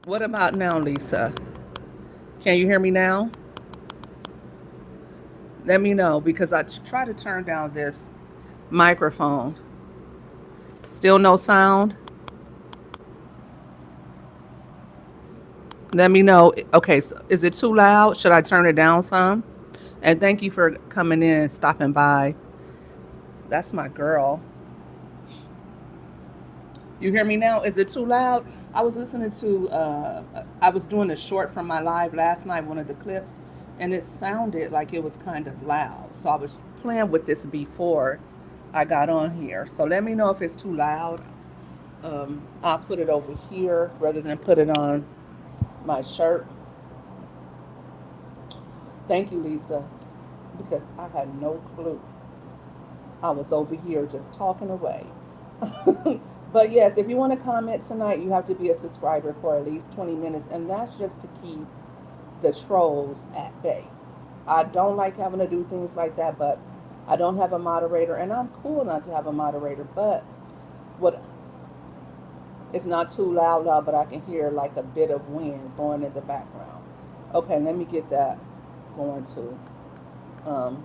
What about now, Lisa? Can you hear me now? Let me know because try to turn down this microphone. Still no sound? Let me know. Okay, so is it too loud? Should I turn it down some? And thank you for coming in and stopping by. That's my girl. You hear me now? Is it too loud? I was listening to, I was doing a short from my live last night, one of the clips, and it sounded like it was kind of loud. So I was playing with this before I got on here. So let me know if it's too loud. I'll put it over here rather than put it on my shirt. Thank you, Lisa, because I had no clue. I was over here just talking away. But yes, if you want to comment tonight, you have to be a subscriber for at least 20 minutes, and that's just to keep the trolls at bay. I don't like having to do things like that, but I don't have a moderator, and I'm cool not to have a moderator. But what it's not too loud, but I can hear like a bit of wind blowing in the background. Okay, let me get that going too. Um,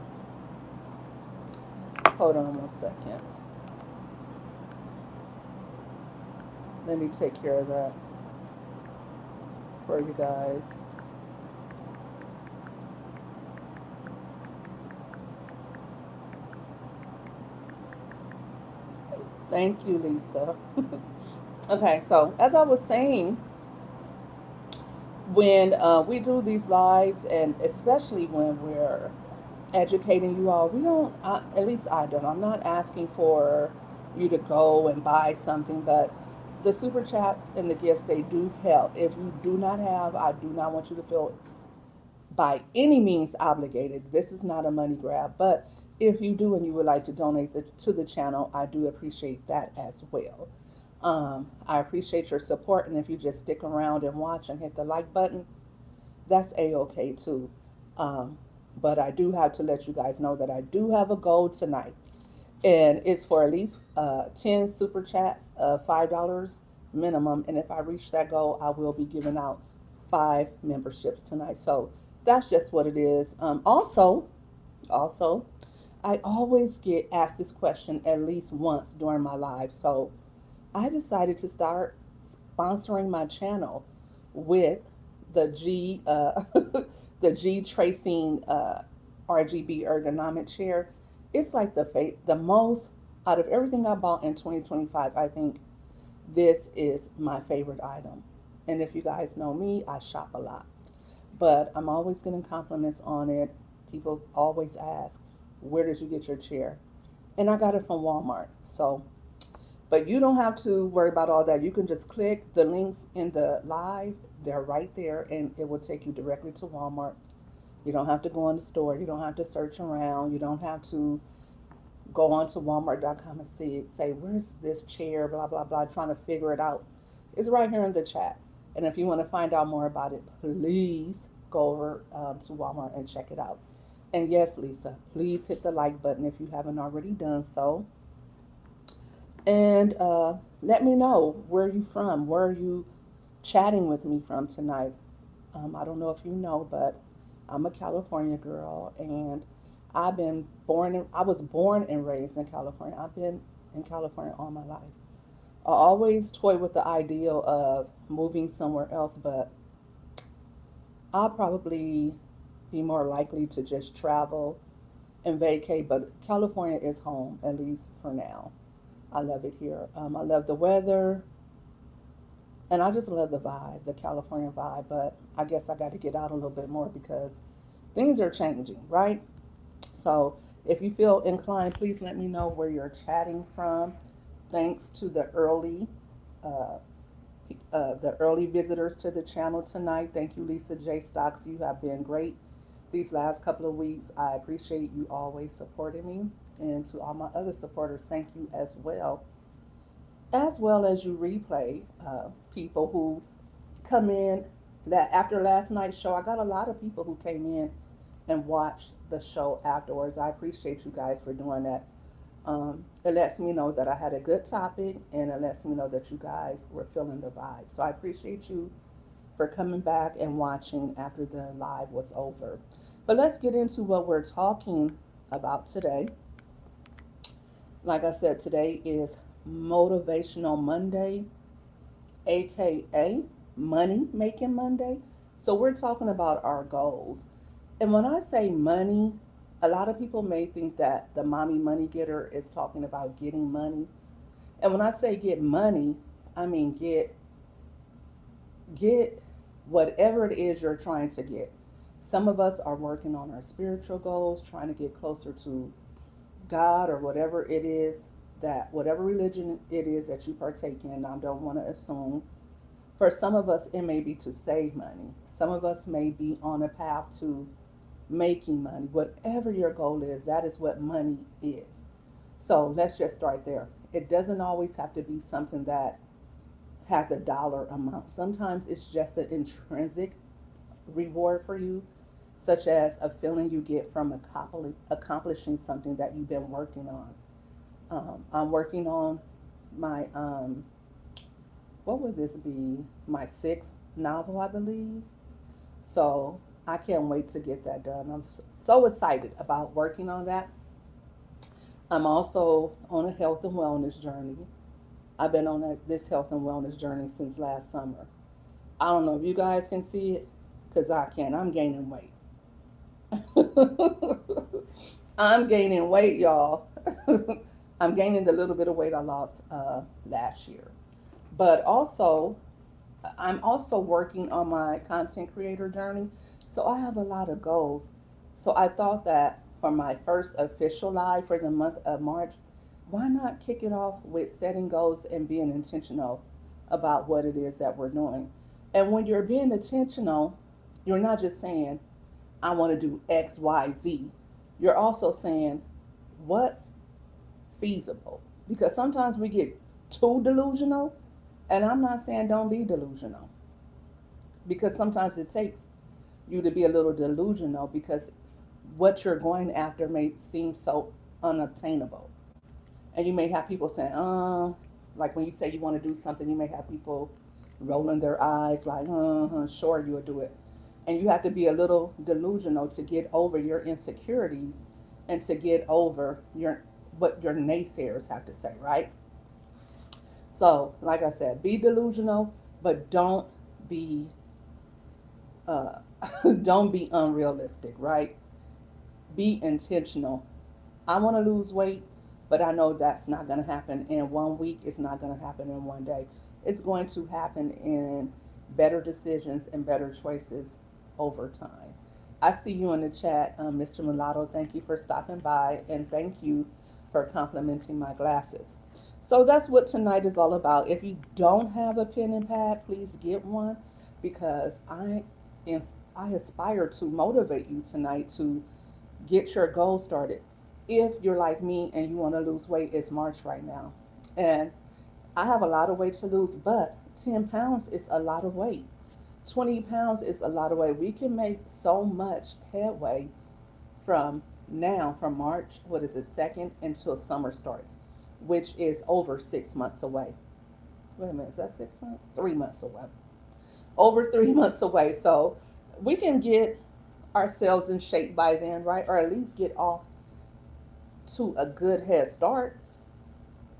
Hold on one second. Let me take care of that for you guys. Thank you, Lisa. Okay, so as I was saying, when we do these lives, and especially when we're educating you all, we don't, at least I don't, I'm not asking for you to go and buy something, but the super chats and the gifts, they do help. If you do not have, I do not want you to feel by any means obligated. This is not a money grab, but if you do and you would like to donate to the channel, I do appreciate that as well. I appreciate your support, and if you just stick around and watch and hit the like button, that's a-okay too. Um, but I do have to let you guys know that I do have a goal tonight, and it's for at least 10 super chats of $5 minimum. And if I reach that goal, I will be giving out 5 memberships tonight. So that's just what it is. Also, I always get asked this question at least once during my live. So I decided to start sponsoring my channel with the the G tracing RGB ergonomic chair. It's like the most out of everything I bought in 2025. I think this is my favorite item. And if you guys know me, I shop a lot, but I'm always getting compliments on it. People always ask, "Where did you get your chair?" And I got it from Walmart. So but you don't have to worry about all that. You can just click the links in the live. They're right there, and it will take you directly to Walmart. You don't have to go in the store. You don't have to search around. You don't have to go onto Walmart.com and say, where's this chair, blah, blah, blah, trying to figure it out. It's right here in the chat. And if you want to find out more about it, please go over to Walmart and check it out. And yes, Lisa, please hit the like button if you haven't already done so. And let me know where you from. Where are you chatting with me from tonight? I don't know if you know, but I'm a California girl, and I was born and raised in California. I've been in California all my life. I always toy with the ideal of moving somewhere else, but I'll probably be more likely to just travel and vacate. But California is home, at least for now. I love it here. I love the weather, and I just love the vibe, the California vibe. But I guess I got to get out a little bit more because things are changing, right? So if you feel inclined, please let me know where you're chatting from. Thanks to uh, the early visitors to the channel tonight. Thank you, Lisa J. Stocks. You have been great these last couple of weeks. I appreciate you always supporting me. And to all my other supporters, thank you as well as you replay people who come in. That after last night's show, I got a lot of people who came in and watched the show afterwards. I appreciate you guys for doing that. It lets me know that I had a good topic, and it lets me know that you guys were feeling the vibe. So I appreciate you for coming back and watching after the live was over. But let's get into what we're talking about today. Like I said, today is Motivational Monday, aka Money Making Monday. So we're talking about our goals. And when I say money, a lot of people may think that the mommy money getter is talking about getting money. And when I say get money, I mean get whatever it is you're trying to get. Some of us are working on our spiritual goals, trying to get closer to God or whatever it is that whatever religion it is that you partake in. I don't want to assume. For some of us, it may be to save money. Some of us may be on a path to making money. Whatever your goal is, that is what money is. So let's just start there. It doesn't always have to be something that has a dollar amount. Sometimes it's just an intrinsic reward for you, such as a feeling you get from accomplishing something that you've been working on. I'm working on my, what would this be? My sixth novel, I believe. So I can't wait to get that done. I'm so excited about working on that. I'm also on a health and wellness journey. I've been on this health and wellness journey since last summer. I don't know if you guys can see it because I can. I'm gaining weight. I'm gaining weight, y'all. I'm gaining the little bit of weight I lost last year. But also, I'm also working on my content creator journey. So I have a lot of goals. So I thought that for my first official live for the month of March, why not kick it off with setting goals and being intentional about what it is that we're doing? And when you're being intentional, you're not just saying, I want to do X, Y, Z. You're also saying, what's feasible? Because sometimes we get too delusional, and I'm not saying don't be delusional, because sometimes it takes you to be a little delusional because what you're going after may seem so unobtainable. And you may have people saying, like when you say you want to do something, you may have people rolling their eyes like, sure, you'll do it. And you have to be a little delusional to get over your insecurities and to get over your what your naysayers have to say, right? So, like I said, be delusional, but be uh, don't be unrealistic, right? Be intentional. I want to lose weight, but I know that's not going to happen in 1 week. It's not going to happen in 1 day. It's going to happen in better decisions and better choices over time. I see you in the chat, Mr. Mulatto. Thank you for stopping by, and thank you for complimenting my glasses. So that's what tonight is all about. If you don't have a pen and pad, please get one because I aspire to motivate you tonight to get your goal started. If you're like me and you want to lose weight, it's March right now. And I have a lot of weight to lose, but 10 pounds is a lot of weight. 20 pounds is a lot of weight. We can make so much headway from now, from March, what is it, 2nd, until summer starts, which is over 6 months away. Wait a minute, is that 6 months? 3 months away. Over 3 months away. So we can get ourselves in shape by then, right? Or at least get off to a good head start.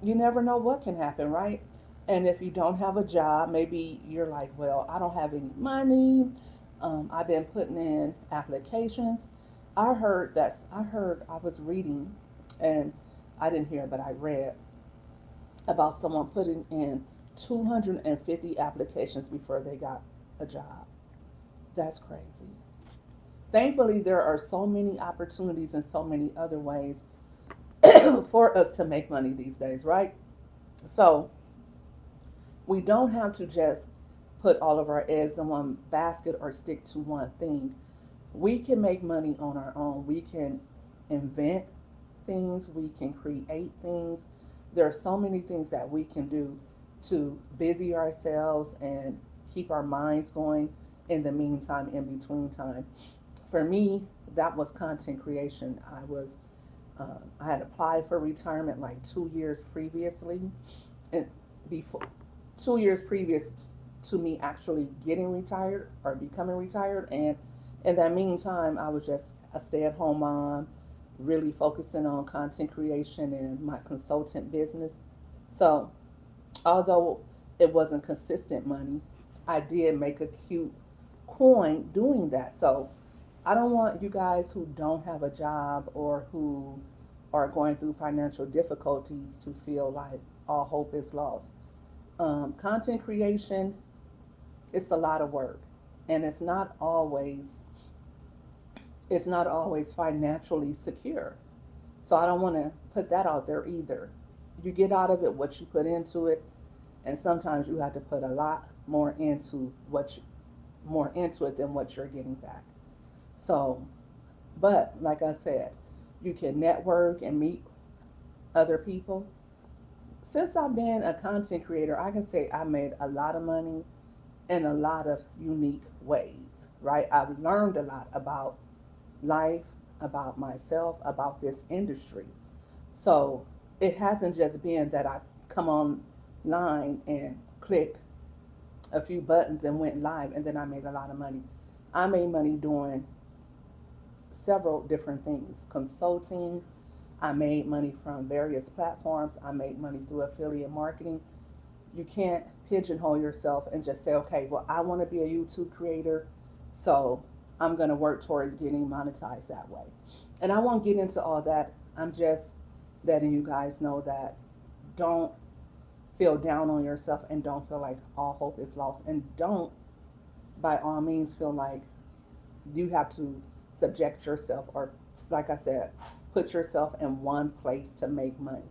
You never know what can happen, right? And if you don't have a job, maybe you're like, well, I don't have any money. I've been putting in applications. I was reading, and I didn't hear, but I read about someone putting in 250 applications before they got a job. That's crazy. Thankfully, there are so many opportunities and so many other ways for us to make money these days, right? So we don't have to just put all of our eggs in one basket or stick to one thing. We can make money on our own. We can invent things, we can create things. There are so many things that we can do to busy ourselves and keep our minds going in the meantime, in between time. For me, that was content creation. I had applied for retirement like 2 years previously, and before 2 years previous. to me actually getting retired or becoming retired. And in that meantime, I was just a stay at home mom, really focusing on content creation and my consultant business. So, although it wasn't consistent money, I did make a cute coin doing that. So, I don't want you guys who don't have a job or who are going through financial difficulties to feel like all hope is lost. Content creation, it's a lot of work, and it's not always financially secure. So I don't want to put that out there either. You get out of it what you put into it, and sometimes you have to put a lot more into it than what you're getting back. So, but like I said, you can network and meet other people. Since I've been a content creator, I can say I made a lot of money in a lot of unique ways, right? I've learned a lot about life, about myself, about this industry. So it hasn't just been that I come online and clicked a few buttons and went live and then I made a lot of money. I made money doing several different things, consulting. I made money from various platforms. I made money through affiliate marketing. You can't pigeonhole yourself and just say, okay, well, I want to be a YouTube creator, so I'm going to work towards getting monetized that way. And I won't get into all that. I'm just letting you guys know that don't feel down on yourself and don't feel like all hope is lost. And don't, by all means, feel like you have to subject yourself or, like I said, put yourself in one place to make money.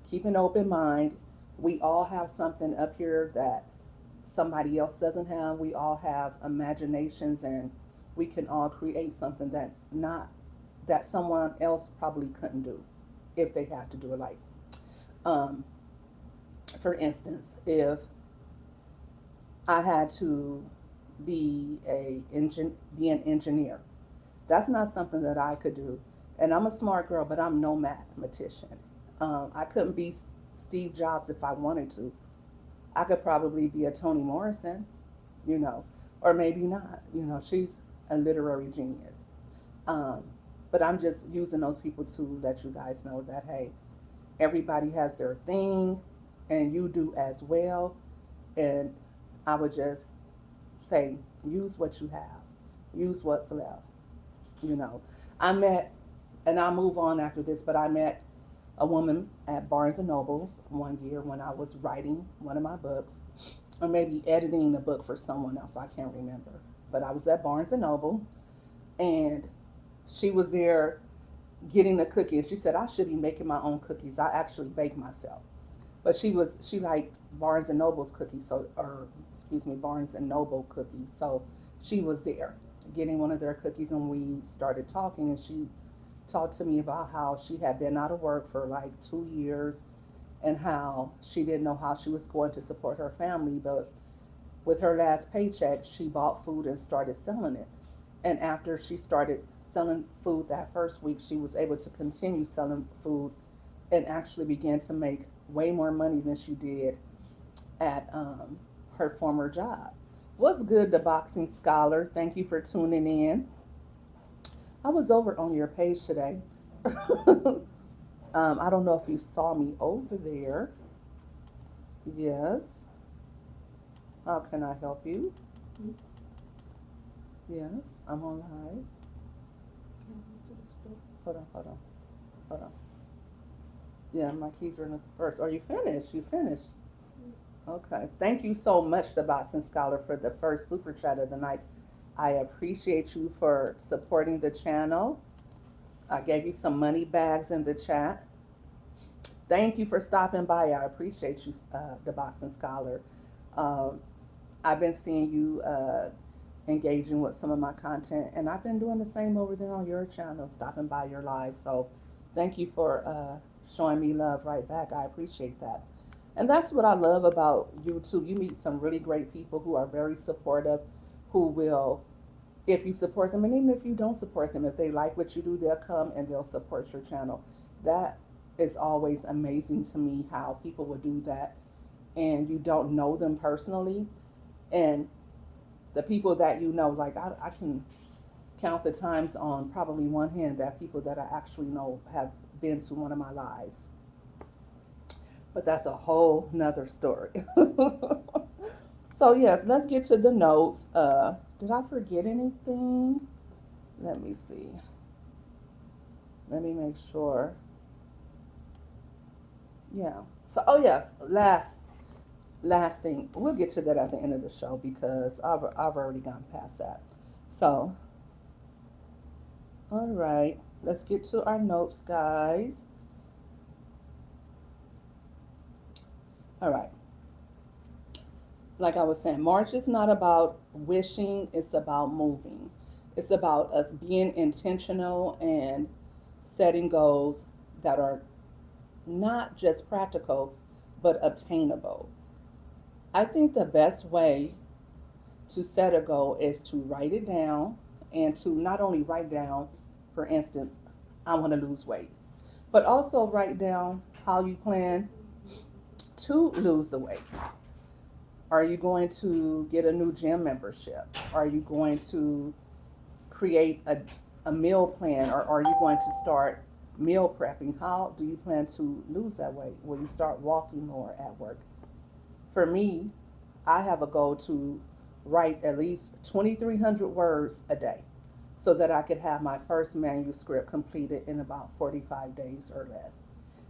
Keep an open mind. We all have something up here that somebody else doesn't have. We all have imaginations and we can all create something that someone else probably couldn't do if they have to do it. Like, um, for instance, if I had to be an engineer, that's not something that I could do. And I'm a smart girl, but I'm no mathematician. I couldn't be Steve Jobs if I wanted to. I could probably be a Toni Morrison, you know, or maybe not. You know, she's a literary genius. Um, but I'm just using those people to let you guys know that, hey, everybody has their thing and you do as well. And I would just say, use what you have, use what's left. You know, I met, and I'll move on after this, but I met a woman at Barnes and Nobles one year when I was writing one of my books, or maybe editing a book for someone else. I can't remember. But I was at Barnes and Noble, and she was there getting the cookies. She said I should be making my own cookies. I actually bake myself. But she liked Barnes and Noble's cookies, so or excuse me, Barnes and Noble cookies. So she was there getting one of their cookies, and we started talking, and she talked to me about how she had been out of work for like 2 years and how she didn't know how she was going to support her family. But with her last paycheck, she bought food and started selling it. And after she started selling food that first week, she was able to continue selling food and actually began to make way more money than she did at her former job. What's good, the boxing scholar? Thank you for tuning in. I was over on your page today. I don't know if you saw me over there. Yes. How can I help you? Yes, I'm on live. Hold on, hold on, hold on. Yeah, my keys are in the purse. Are you finished? You finished? Okay. Thank you so much, the Boxing Scholar, for the first super chat of the night. I appreciate you for supporting the channel. I gave you some money bags in the chat. Thank you for stopping by. I appreciate you, the Boxing Scholar. Um, I've been seeing you engaging with some of my content, and I've been doing the same over there on your channel, stopping by your live. So thank you for showing me love right back. I appreciate that. And that's what I love about YouTube. You meet some really great people who are very supportive, who will, if you support them, and even if you don't support them, if they like what you do, they'll come and they'll support your channel. That is always amazing to me how people will do that and you don't know them personally. And the people that you know, like I can count the times on probably one hand that people that I actually know have been to one of my lives. But that's a whole nother story. So yes, let's get to the notes. Did I forget anything? Let me see. Let me make sure. Yeah. So oh yes, last thing. We'll get to that at the end of the show because I've already gone past that. So all right, let's get to our notes, guys. All right. Like I was saying, March is not about wishing, it's about moving. It's about us being intentional and setting goals that are not just practical, but obtainable. I think the best way to set a goal is to write it down and to not only write down, for instance, I want to lose weight, but also write down how you plan to lose the weight. Are you going to get a new gym membership? Are you going to create a meal plan, or are you going to start meal prepping? How do you plan to lose that weight? Will you start walking more at work? For me, I have a goal to write at least 2,300 words a day so that I could have my first manuscript completed in about 45 days or less.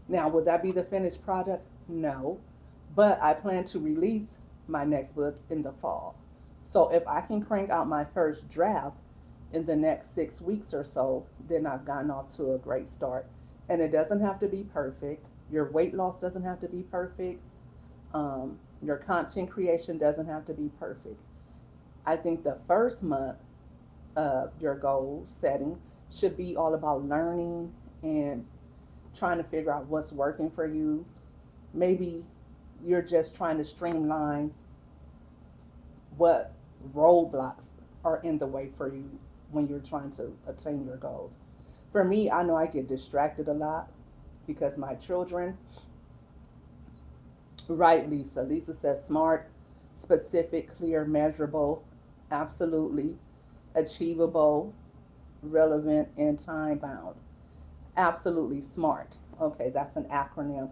Now, would that be the finished product? No, but I plan to release my next book in the fall. So if I can crank out my first draft in the next 6 weeks or so, then I've gotten off to a great start. And it doesn't have to be perfect. Your weight loss doesn't have to be perfect. Your content creation doesn't have to be perfect. I think the first month of your goal setting should be all about learning and trying to figure out what's working for you. Maybe you're just trying to streamline what roadblocks are in the way for you when you're trying to attain your goals. For me, I know I get distracted a lot because my children, right, Lisa? Lisa says smart, specific, clear, measurable, absolutely, achievable, relevant, and time bound. Absolutely smart. Okay, that's an acronym.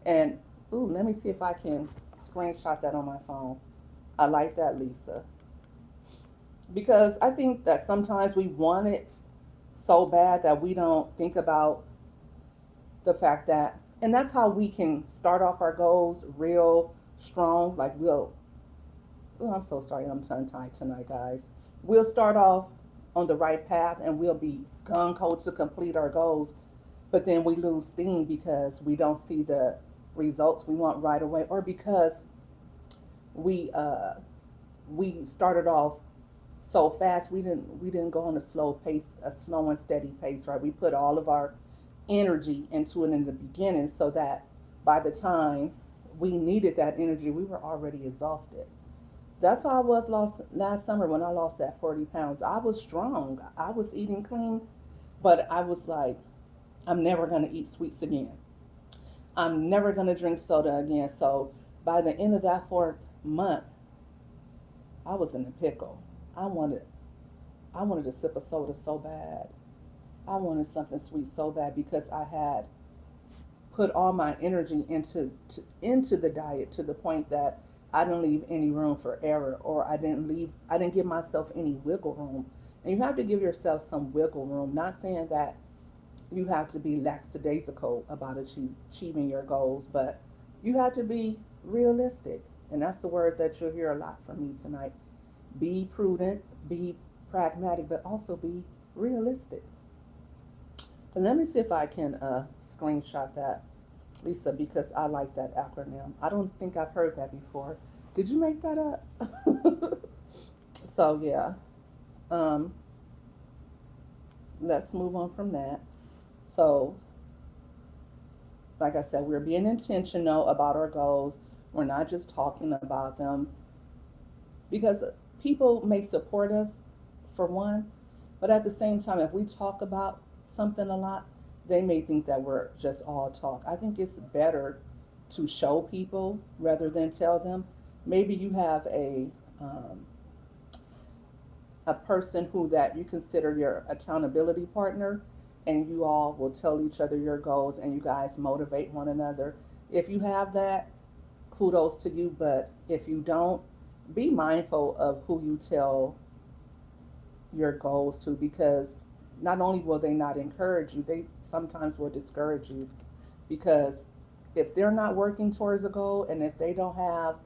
And ooh, let me see if I can screenshot that on my phone. I like that, Lisa. Because I think that sometimes we want it so bad that we don't think about the fact that, and that's how we can start off our goals real strong. Like oh, I'm so sorry, I'm tongue tied tonight, guys. We'll start off on the right path and we'll be gung ho to complete our goals, but then we lose steam because we don't see the results we want right away, or because we uh, we started off so fast we didn't go on a slow pace, a slow and steady pace, right? We put all of our energy into it in the beginning so that by the time we needed that energy, we were already exhausted. That's how I was lost last summer when I lost that 40 pounds. I was strong, I was eating clean, but I was like, I'm never going to eat sweets again. I'm never going to drink soda again. So by the end of that fourth month, I was in a pickle. I wanted I wanted a sip of soda so bad. I wanted something sweet so bad because I had put all my energy into the diet to the point that I didn't leave any room for error, or I didn't give myself any wiggle room. And you have to give yourself some wiggle room. Not saying that you have to be lackadaisical about achieving your goals, but you have to be realistic. And that's the word that you'll hear a lot from me tonight. Be prudent, be pragmatic, but also be realistic. And let me see if I can screenshot that, Lisa, because I like that acronym. I don't think I've heard that before. Did you make that up? So yeah, um, let's move on from that. So, like I said, we're being intentional about our goals. We're not just talking about them because people may support us for one, but at the same time, if we talk about something a lot, they may think that we're just all talk. I think it's better to show people rather than tell them. Maybe you have um, a person who that you consider your accountability partner, and you all will tell each other your goals and you guys motivate one another. If you have that, kudos to you. But if you don't, be mindful of who you tell your goals to, because not only will they not encourage you, they sometimes will discourage you, because if they're not working towards a goal and if they don't have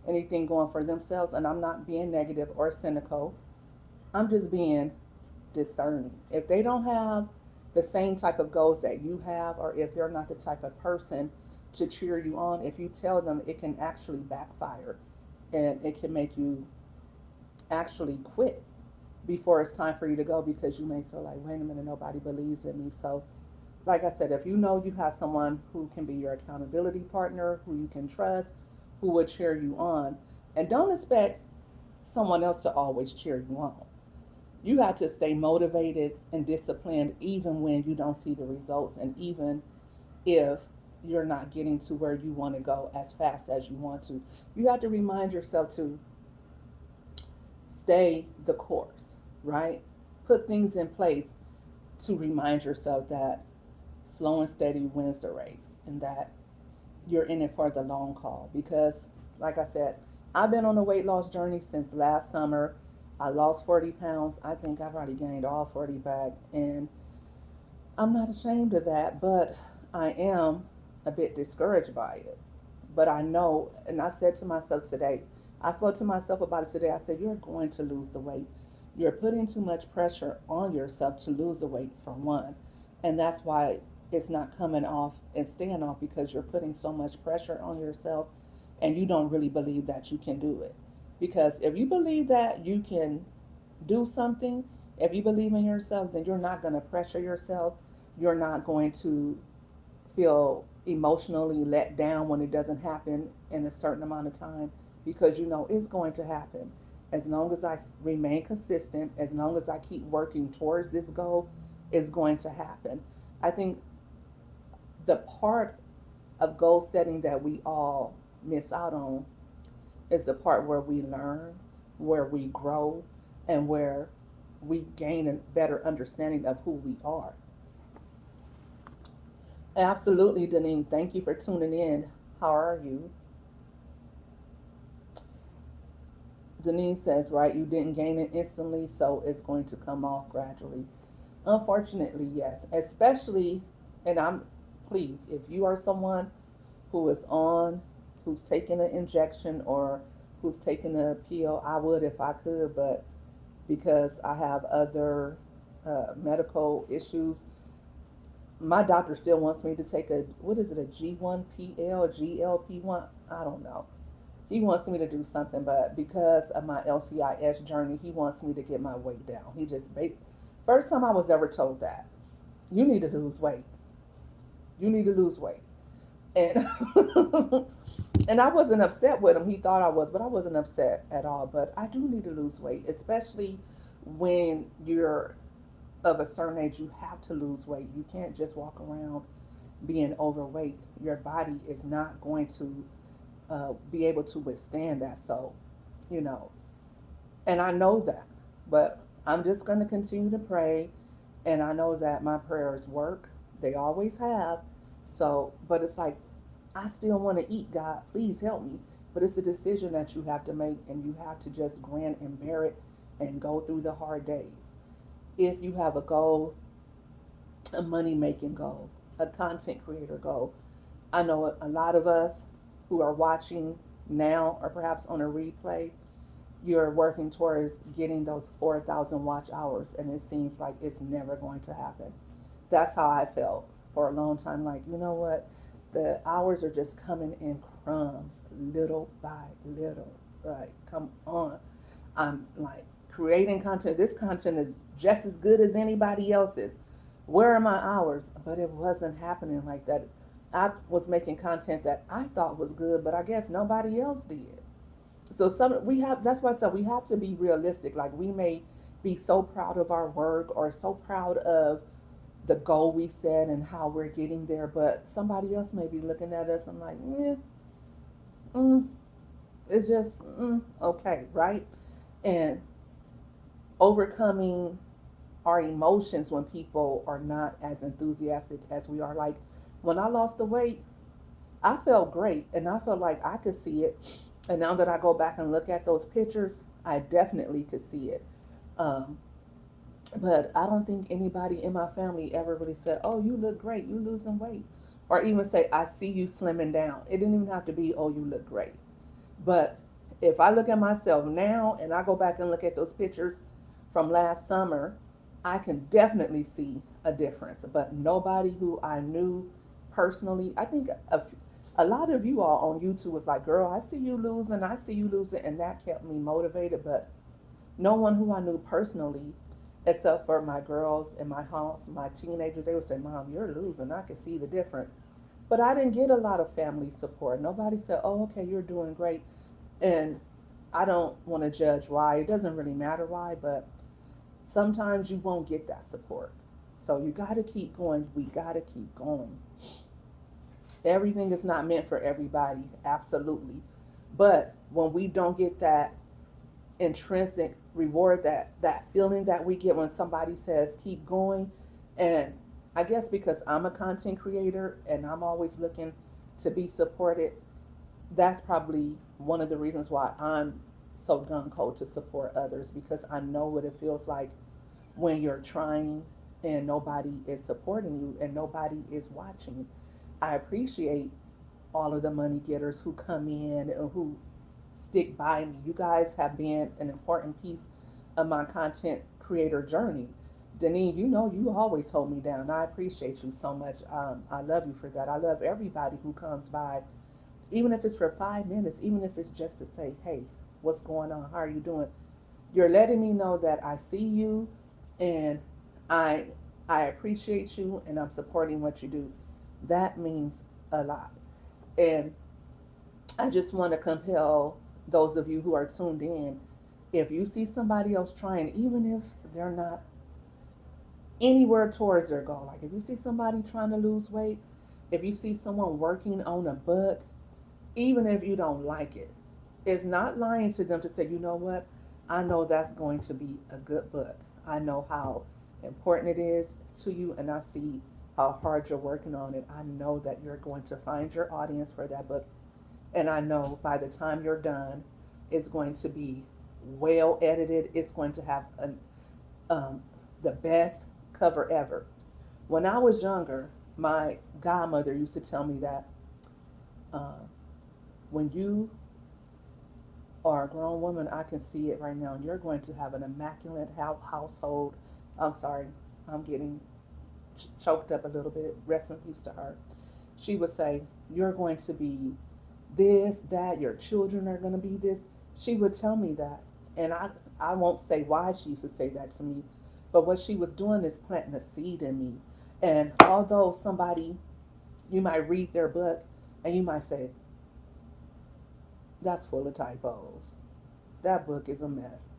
anything going for themselves, and I'm not being negative or cynical, I'm just being discerning. If they don't have the same type of goals that you have, or if they're not the type of person to cheer you on, if you tell them, it can actually backfire and it can make you actually quit before it's time for you to go, because you may feel like, wait a minute, nobody believes in me. So, like I said, if you know you have someone who can be your accountability partner, who you can trust, who will cheer you on, and don't expect someone else to always cheer you on. You got to stay motivated and disciplined even when you don't see the results, and even if you're not getting to where you want to go as fast as you want to. You have to remind yourself to stay the course, right? Put things in place to remind yourself that slow and steady wins the race, and that you're in it for the long haul. Because, like I said, I've been on a weight loss journey since last summer. I lost 40 pounds. I think I've already gained all 40 back. And I'm not ashamed of that, but I am a bit discouraged by it. But I know, and I said to myself today, I spoke to myself about it today. I said, you're going to lose the weight. You're putting too much pressure on yourself to lose the weight, for one. And that's why it's not coming off and staying off, because you're putting so much pressure on yourself and you don't really believe that you can do it. Because if you believe that you can do something, if you believe in yourself, then you're not going to pressure yourself. You're not going to feel emotionally let down when it doesn't happen in a certain amount of time, because you know it's going to happen. As long as I remain consistent, as long as I keep working towards this goal, it's going to happen. I think the part of goal setting that we all miss out on is the part where we learn, where we grow, and where we gain a better understanding of who we are. Absolutely, Deneen. Thank you for tuning in. How are you? Deneen says, right, you didn't gain it instantly, so it's going to come off gradually. Unfortunately, yes. Especially, and I'm, please, if you are someone who is on, who's taking an injection or who's taking a pill, I would if I could, but because I have other medical issues, my doctor still wants me to take a, what is it, a G1PL, GLP1? I don't know. He wants me to do something, but because of my LCIS journey, he wants me to get my weight down. He just, first time I was ever told that, you need to lose weight. You need to lose weight. And and I wasn't upset with him. He thought I was, but I wasn't upset at all. But I do need to lose weight, especially when you're of a certain age. You have to lose weight. You can't just walk around being overweight. Your body is not going to be able to withstand that. So, you know, and I know that, but I'm just going to continue to pray. And I know that my prayers work. They always have. So, but it's like, I still want to eat, God. Please help me. But it's a decision that you have to make, and you have to just grin and bear it and go through the hard days. If you have a goal, a money making goal, a content creator goal, I know a lot of us who are watching now or perhaps on a replay, you're working towards getting those 4,000 watch hours, and it seems like it's never going to happen. That's how I felt for a long time. Like, you know what? The hours are just coming in crumbs, little by little. Like, come on. I'm like creating content. This content is just as good as anybody else's. Where are my hours? But it wasn't happening like that. I was making content that I thought was good, but I guess nobody else did. So some we have, that's why I said we have to be realistic. Like, we may be so proud of our work or so proud of the goal we set and how we're getting there, but somebody else may be looking at us and like, mm, it's just okay, right? And overcoming our emotions when people are not as enthusiastic as we are. Like when I lost the weight, I felt great and I felt like I could see it. And now that I go back and look at those pictures, I definitely could see it. Um, but I don't think anybody in my family ever really said, "Oh, you look great, you losing weight," or even say, "I see you slimming down." It didn't even have to be, "Oh, you look great." But if I look at myself now and I go back and look at those pictures from last summer, I can definitely see a difference. But nobody who I knew personally, I think a lot of you all on YouTube was like, "Girl, I see you losing, I see you losing," and that kept me motivated. But no one who I knew personally, except for my girls in my house, my teenagers, they would say, "Mom, you're losing. I can see the difference." But I didn't get a lot of family support. Nobody said, "Oh, okay, you're doing great." And I don't want to judge why. It doesn't really matter why, but sometimes you won't get that support. So you got to keep going. We got to keep going. Everything is not meant for everybody, absolutely. But when we don't get that intrinsic reward, that feeling that we get when somebody says keep going, and I guess because I'm a content creator and I'm always looking to be supported, that's probably one of the reasons why I'm so gung ho to support others, because I know what it feels like when you're trying and nobody is supporting you and nobody is watching. I appreciate all of the money getters who come in and who stick by me. You guys have been an important piece of my content creator journey. Denise, you know you always hold me down. I appreciate you so much. I love you for that. I love everybody who comes by, even if it's for 5 minutes, even if it's just to say, "Hey, what's going on? How are you doing?" You're letting me know that I see you and I I appreciate you and I'm supporting what you do. That means a lot. And I just want to compel those of you who are tuned in, if you see somebody else trying, even if they're not anywhere towards their goal, like if you see somebody trying to lose weight, if you see someone working on a book, even if you don't like it, it's not lying to them to say, "You know what? I know that's going to be a good book. I know how important it is to you, and I see how hard you're working on it. I know that you're going to find your audience for that book. And I know by the time you're done, it's going to be well edited. It's going to have um, the best cover ever." When I was younger, my godmother used to tell me that uh, when you are a grown woman, I can see it right now, and you're going to have an immaculate household. I'm sorry, I'm getting choked up a little bit. Rest in peace to her. She would say, "You're going to be this, that, your children are going to be this." She would tell me that. And I won't say why she used to say that to me, but what she was doing is planting a seed in me. And although somebody, you might read their book and you might say, "That's full of typos. That book is a mess."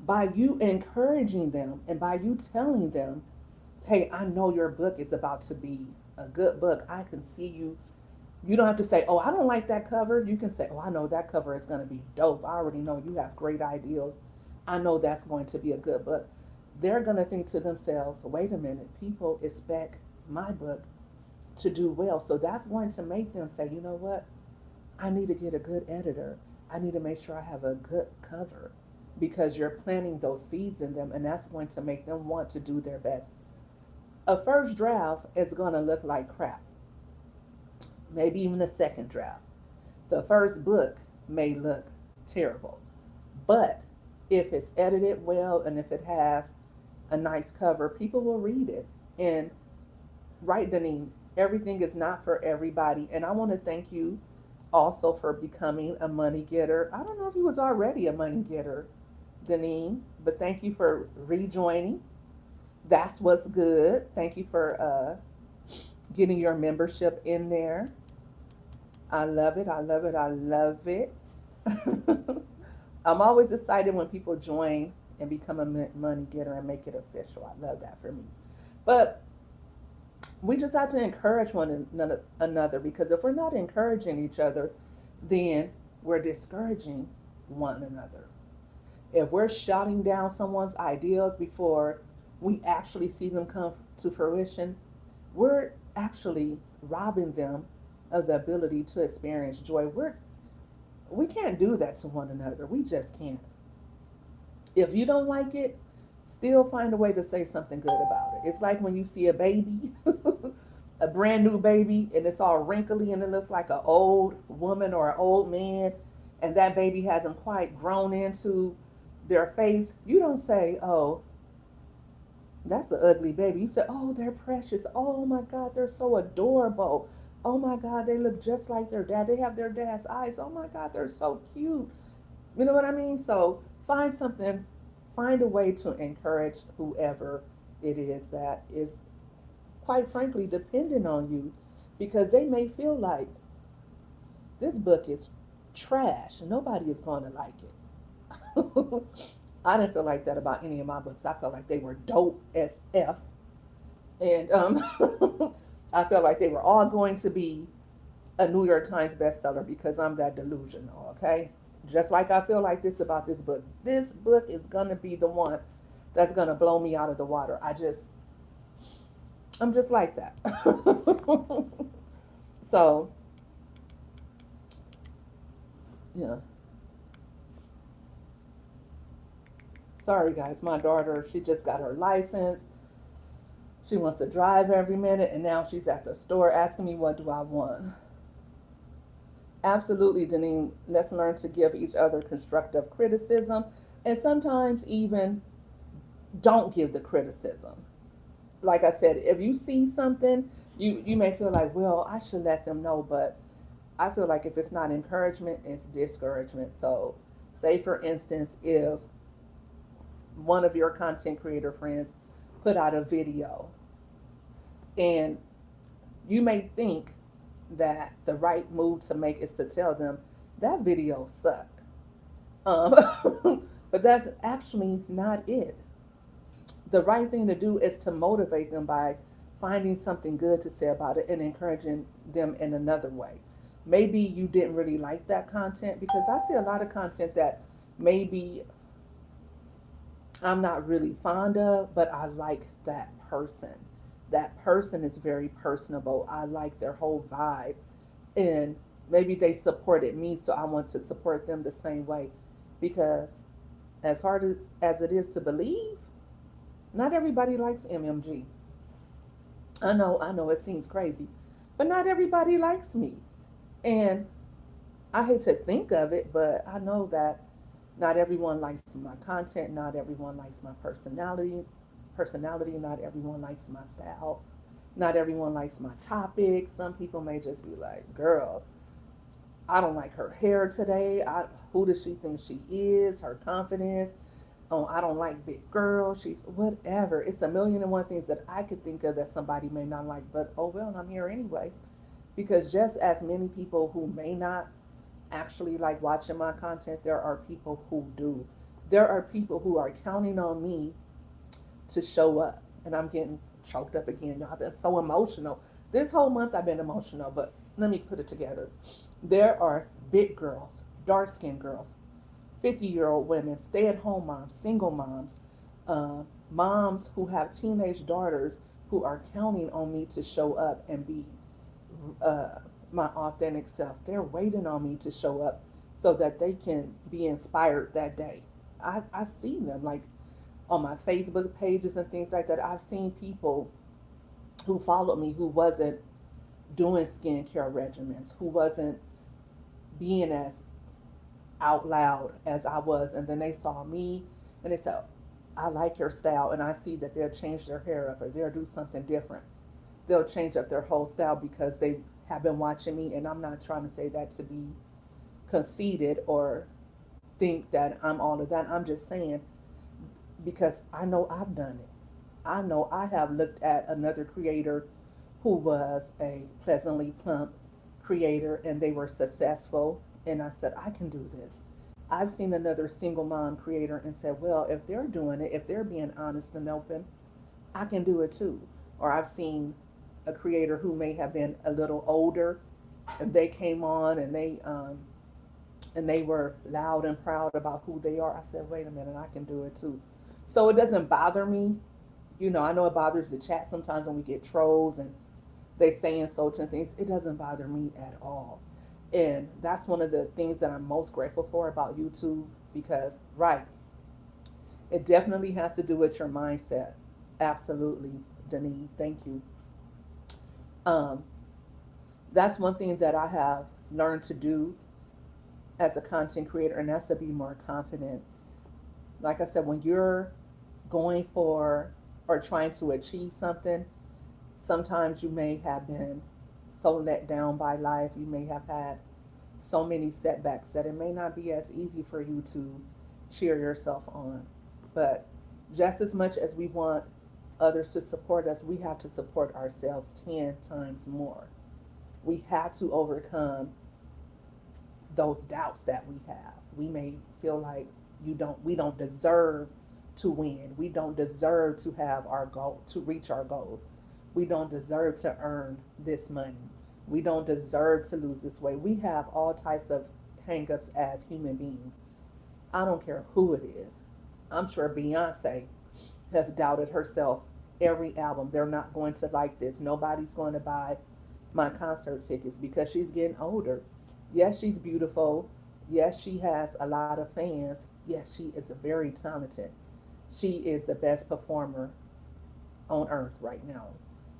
By you encouraging them and by you telling them, "Hey, I know your book is about to be a good book. I can see you." You don't have to say, "Oh, I don't like that cover." You can say, "Oh, I know that cover is going to be dope. I already know you have great ideas. I know that's going to be a good book." They're going to think to themselves, "Wait a minute, people expect my book to do well." So that's going to make them say, "You know what? I need to get a good editor. I need to make sure I have a good cover," because you're planting those seeds in them, and that's going to make them want to do their best. A first draft is going to look like crap, maybe even a second draft. The first book may look terrible, but if it's edited well and if it has a nice cover, people will read it. And right, Deneen, everything is not for everybody. And I want to thank you also for becoming a money getter. I don't know if you was already a money getter, Deneen, but thank you for rejoining. That's what's good. Thank you for getting your membership in there. I love it. I love it. I love it. I'm always excited when people join and become a money getter and make it official. I love that for me. But we just have to encourage one another, because if we're not encouraging each other, then we're discouraging one another. If we're shouting down someone's ideals before we actually see them come to fruition, we're actually robbing them of the ability to experience joy. We can't do that to one another. We just can't. If you don't like it, still find a way to say something good about it. It's like when you see a baby, a brand new baby, and it's all wrinkly and it looks like an old woman or an old man, and that baby hasn't quite grown into their face. You don't say, "Oh, that's an ugly baby." You say, "Oh, they're precious. Oh my God, they're so adorable. Oh my God, they look just like their dad. They have their dad's eyes. Oh my God, they're so cute." You know what I mean? So find something, find a way to encourage whoever it is that is, quite frankly, dependent on you, because they may feel like this book is trash. Nobody is going to like it. I didn't feel like that about any of my books. I felt like they were dope as F. And I felt like they were all going to be a New York Times bestseller because I'm that delusional, okay? Just like I feel like this about this book. This book is going to be the one that's going to blow me out of the water. I'm just like that. So, yeah. Sorry, guys. My daughter, she just got her license. She wants to drive every minute, and now she's at the store asking me, what do I want? Absolutely, Deneen. Let's learn to give each other constructive criticism, and sometimes even don't give the criticism. Like I said, if you see something, you may feel like, well, I should let them know, but I feel like if it's not encouragement, it's discouragement. So, say for instance, if one of your content creator friends put out a video, and you may think that the right move to make is to tell them that video sucked. Um, but that's actually not it. The right thing to do is to motivate them by finding something good to say about it and encouraging them in another way. Maybe you didn't really like that content, because I see a lot of content that maybe I'm not really fond of, but I like that person. That person is very personable. I like their whole vibe. And maybe they supported me, so I want to support them the same way. Because as hard as it is to believe, not everybody likes MMG. I know it seems crazy, but not everybody likes me. And I hate to think of it, but I know that not everyone likes my content, not everyone likes my personality, not everyone likes my style, not everyone likes my topic. Some people may just be like, "Girl, I don't like her hair today. Who does she think she is? Her confidence. Oh, I don't like big girls. She's whatever." It's a million and one things that I could think of that somebody may not like, but oh well, I'm here anyway. Because just as many people who may not actually like watching my content, there are people who do. There are people who are counting on me to show up. And I'm getting choked up again, y'all. I've been so emotional. This whole month I've been emotional, but let me put it together. There are big girls, dark skinned girls, 50-year-old women, stay at home moms, single moms, moms who have teenage daughters who are counting on me to show up and be uh, my authentic self. They're waiting on me to show up so that they can be inspired that day. I see them like on my Facebook pages and things like that. I've seen people who followed me who wasn't doing skincare regimens, who wasn't being as out loud as I was, and then they saw me and they said, "I like your style," and I see that they'll change their hair up or they'll do something different. They'll change up their whole style because they have been watching me, and I'm not trying to say that to be conceited or think that I'm all of that. I'm just saying because I know I've done it. I know I have looked at another creator who was a pleasantly plump creator and they were successful, and I said, I can do this. I've seen another single mom creator and said, well, if they're doing it, if they're being honest and open, I can do it too. Or I've seen a creator who may have been a little older, if they came on and they were loud and proud about who they are, I said, wait a minute, I can do it too. So it doesn't bother me. You know, I know it bothers the chat sometimes when we get trolls and they say insulting things. It doesn't bother me at all. And that's one of the things that I'm most grateful for about YouTube because, right, it definitely has to do with your mindset. Absolutely, Denise. Thank you. Um, that's one thing that I have learned to do as a content creator, and that's to be more confident. Like I said, when you're going for or trying to achieve something, sometimes you may have been so let down by life. You may have had so many setbacks that it may not be as easy for you to cheer yourself on. But just as much as we want others to support us, we have to support ourselves 10 times more. We have to overcome those doubts that we have. We may feel like we don't deserve to win. We don't deserve to have our goal, to reach our goals. We don't deserve to earn this money. We don't deserve to lose this weight. We have all types of hangups as human beings. I don't care who it is. I'm sure Beyonce has doubted herself every album. They're not going to like this. Nobody's going to buy my concert tickets because she's getting older. Yes, she's beautiful. Yes, she has a lot of fans. Yes, she is very talented. She is the best performer on earth right now,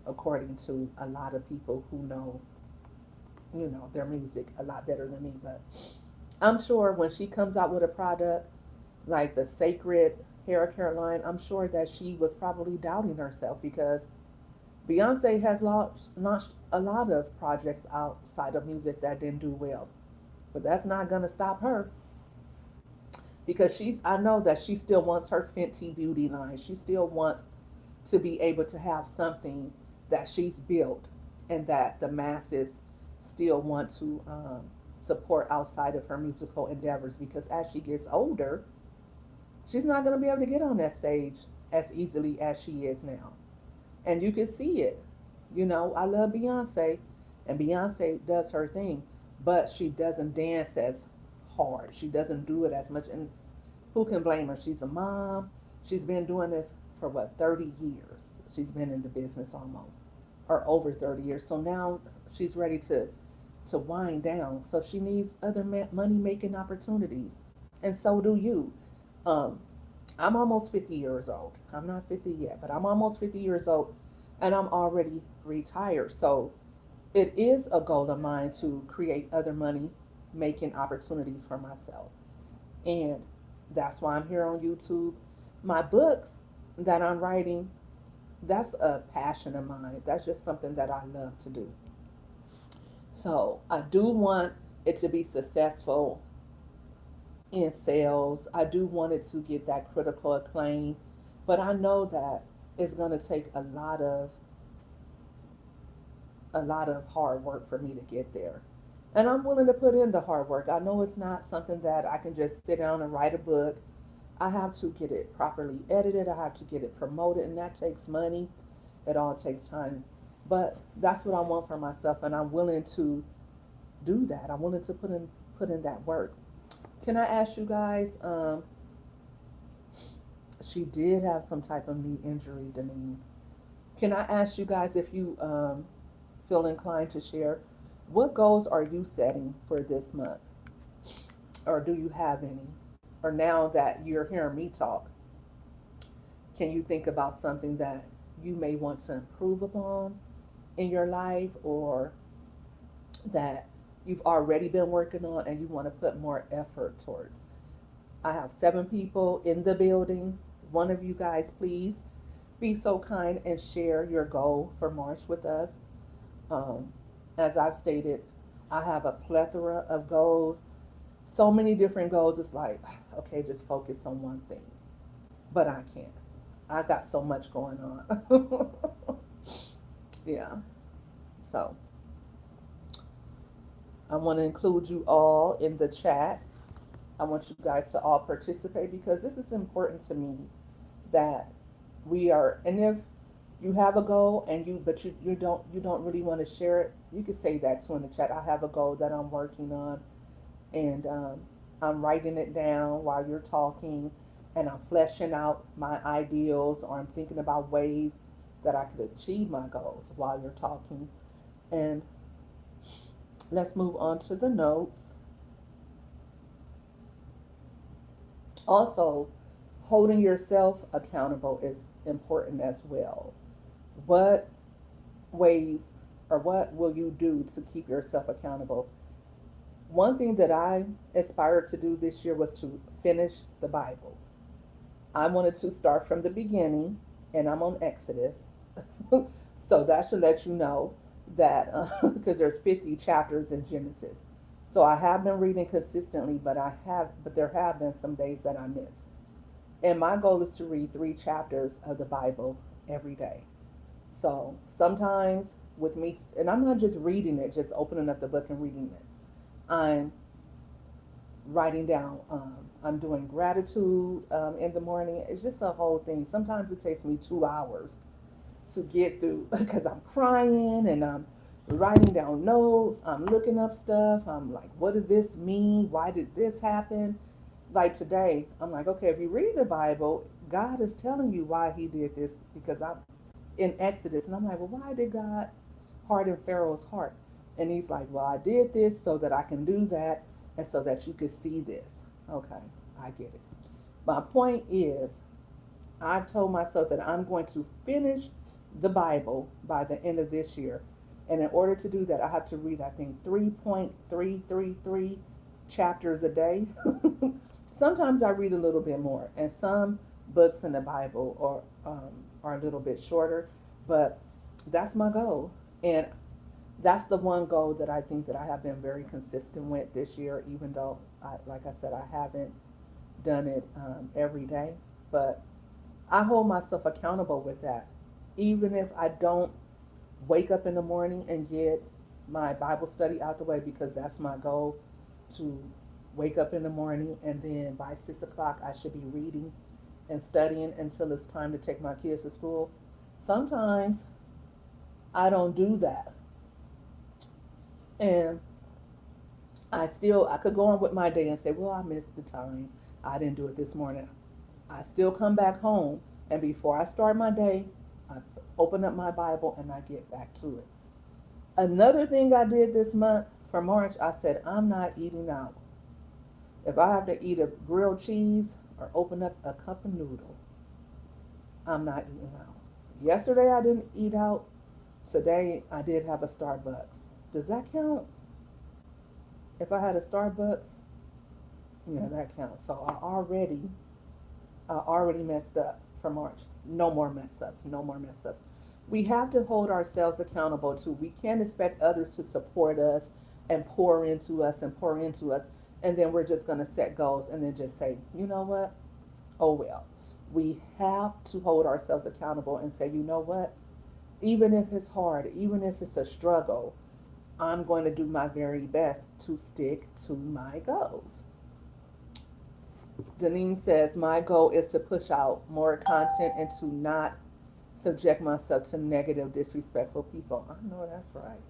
according to a lot of people who know, their music a lot better than me. But I'm sure when she comes out with a product like the Sacred Hair Care line, I'm sure that she was probably doubting herself because Beyonce has launched a lot of projects outside of music that didn't do well. But that's not going to stop her because I know that she still wants her Fenty beauty line. She still wants to be able to have something that she's built and that the masses still want to support outside of her musical endeavors because as she gets older, she's not going to be able to get on that stage as easily as she is now. And you can see it. I love Beyonce, and Beyonce does her thing, but she doesn't dance as hard. She doesn't do it as much. And who can blame her? She's a mom. She's been doing this for what, 30 years? She's been in the business almost, or over 30 years. So now she's ready to wind down. So she needs other money making opportunities, and so do you. Um, I'm almost 50 years old. I'm not 50 yet, but I'm almost 50 years old and I'm already retired. So it is a goal of mine to create other money making opportunities for myself. And that's why I'm here on YouTube. My books that I'm writing, that's a passion of mine. That's just something that I love to do. So I do want it to be successful in sales. I do want it to get that critical acclaim, but I know that it's going to take a lot of hard work for me to get there. And I'm willing to put in the hard work. I know it's not something that I can just sit down and write a book. I have to get it properly edited. I have to get it promoted, and that takes money. It all takes time. But that's what I want for myself, and I'm willing to do that. I'm willing to put in that work. Can I ask you guys? She did have some type of knee injury, Denise. Can I ask you guys if you feel inclined to share? What goals are you setting for this month? Or do you have any? Or now that you're hearing me talk, can you think about something that you may want to improve upon in your life or that you've already been working on and you want to put more effort towards? I have 7 people in the building. One of you guys, please be so kind and share your goal for March with us. Um, as I've stated, I have a plethora of goals, so many different goals. It's like, okay, just focus on one thing, but I can't. I got so much going on. Yeah, so I want to include you all in the chat. I want you guys to all participate because this is important to me that we are, and you have a goal and you don't really want to share it, you could say that too in the chat. I have a goal that I'm working on, and I'm writing it down while you're talking, and I'm fleshing out my ideals, or I'm thinking about ways that I could achieve my goals while you're talking. And let's move on to the notes. Also, holding yourself accountable is important as well. What ways or what will you do to keep yourself accountable? One thing that I aspired to do this year was to finish the Bible. I wanted to start from the beginning, and I'm on Exodus. So that should let you know that because there's 50 chapters in Genesis. So I have been reading consistently, but there have been some days that I missed. And my goal is to read 3 chapters of the Bible every day. So sometimes with me, and I'm not just reading it, just opening up the book and reading it. I'm writing down. I'm doing gratitude in the morning. It's just a whole thing. Sometimes it takes me 2 hours to get through because I'm crying and I'm writing down notes. I'm looking up stuff. I'm like, what does this mean? Why did this happen? Like today, I'm like, okay, if you read the Bible, God is telling you why He did this because I'm in Exodus, and I'm like, well, why did God harden Pharaoh's heart? And He's like, well, I did this so that I can do that, and so that you could see this. Okay, I get it. My point is, I've told myself that I'm going to finish the Bible by the end of this year. And in order to do that, I have to read, I think, 3.333 chapters a day. Sometimes I read a little bit more, and some books in the Bible are a little bit shorter, but that's my goal. And that's the one goal that I think that I have been very consistent with this year, even though, like I said, I haven't done it every day. But I hold myself accountable with that. Even if I don't wake up in the morning and get my Bible study out the way, because that's my goal, to wake up in the morning and then by 6 o'clock I should be reading and studying until it's time to take my kids to school. Sometimes I don't do that. And I could go on with my day and say, well, I missed the time. I didn't do it this morning. I still come back home, and before I start my day, I open up my Bible and I get back to it. Another thing I did this month for March, I said, I'm not eating out. If I have to eat a grilled cheese or open up a cup of noodle, I'm not eating out. Yesterday I didn't eat out. Today I did have a Starbucks. Does that count? If I had a Starbucks, yeah, that counts. So I already messed up for March. No more mess ups. No more mess ups. We have to hold ourselves accountable too. We can't expect others to support us and pour into us and pour into us. And then we're just going to set goals and then just say, you know what? Oh, well. We have to hold ourselves accountable and say, you know what? Even if it's hard, even if it's a struggle, I'm going to do my very best to stick to my goals. Deneen says, my goal is to push out more content and to not subject myself to negative, disrespectful people. I know that's right.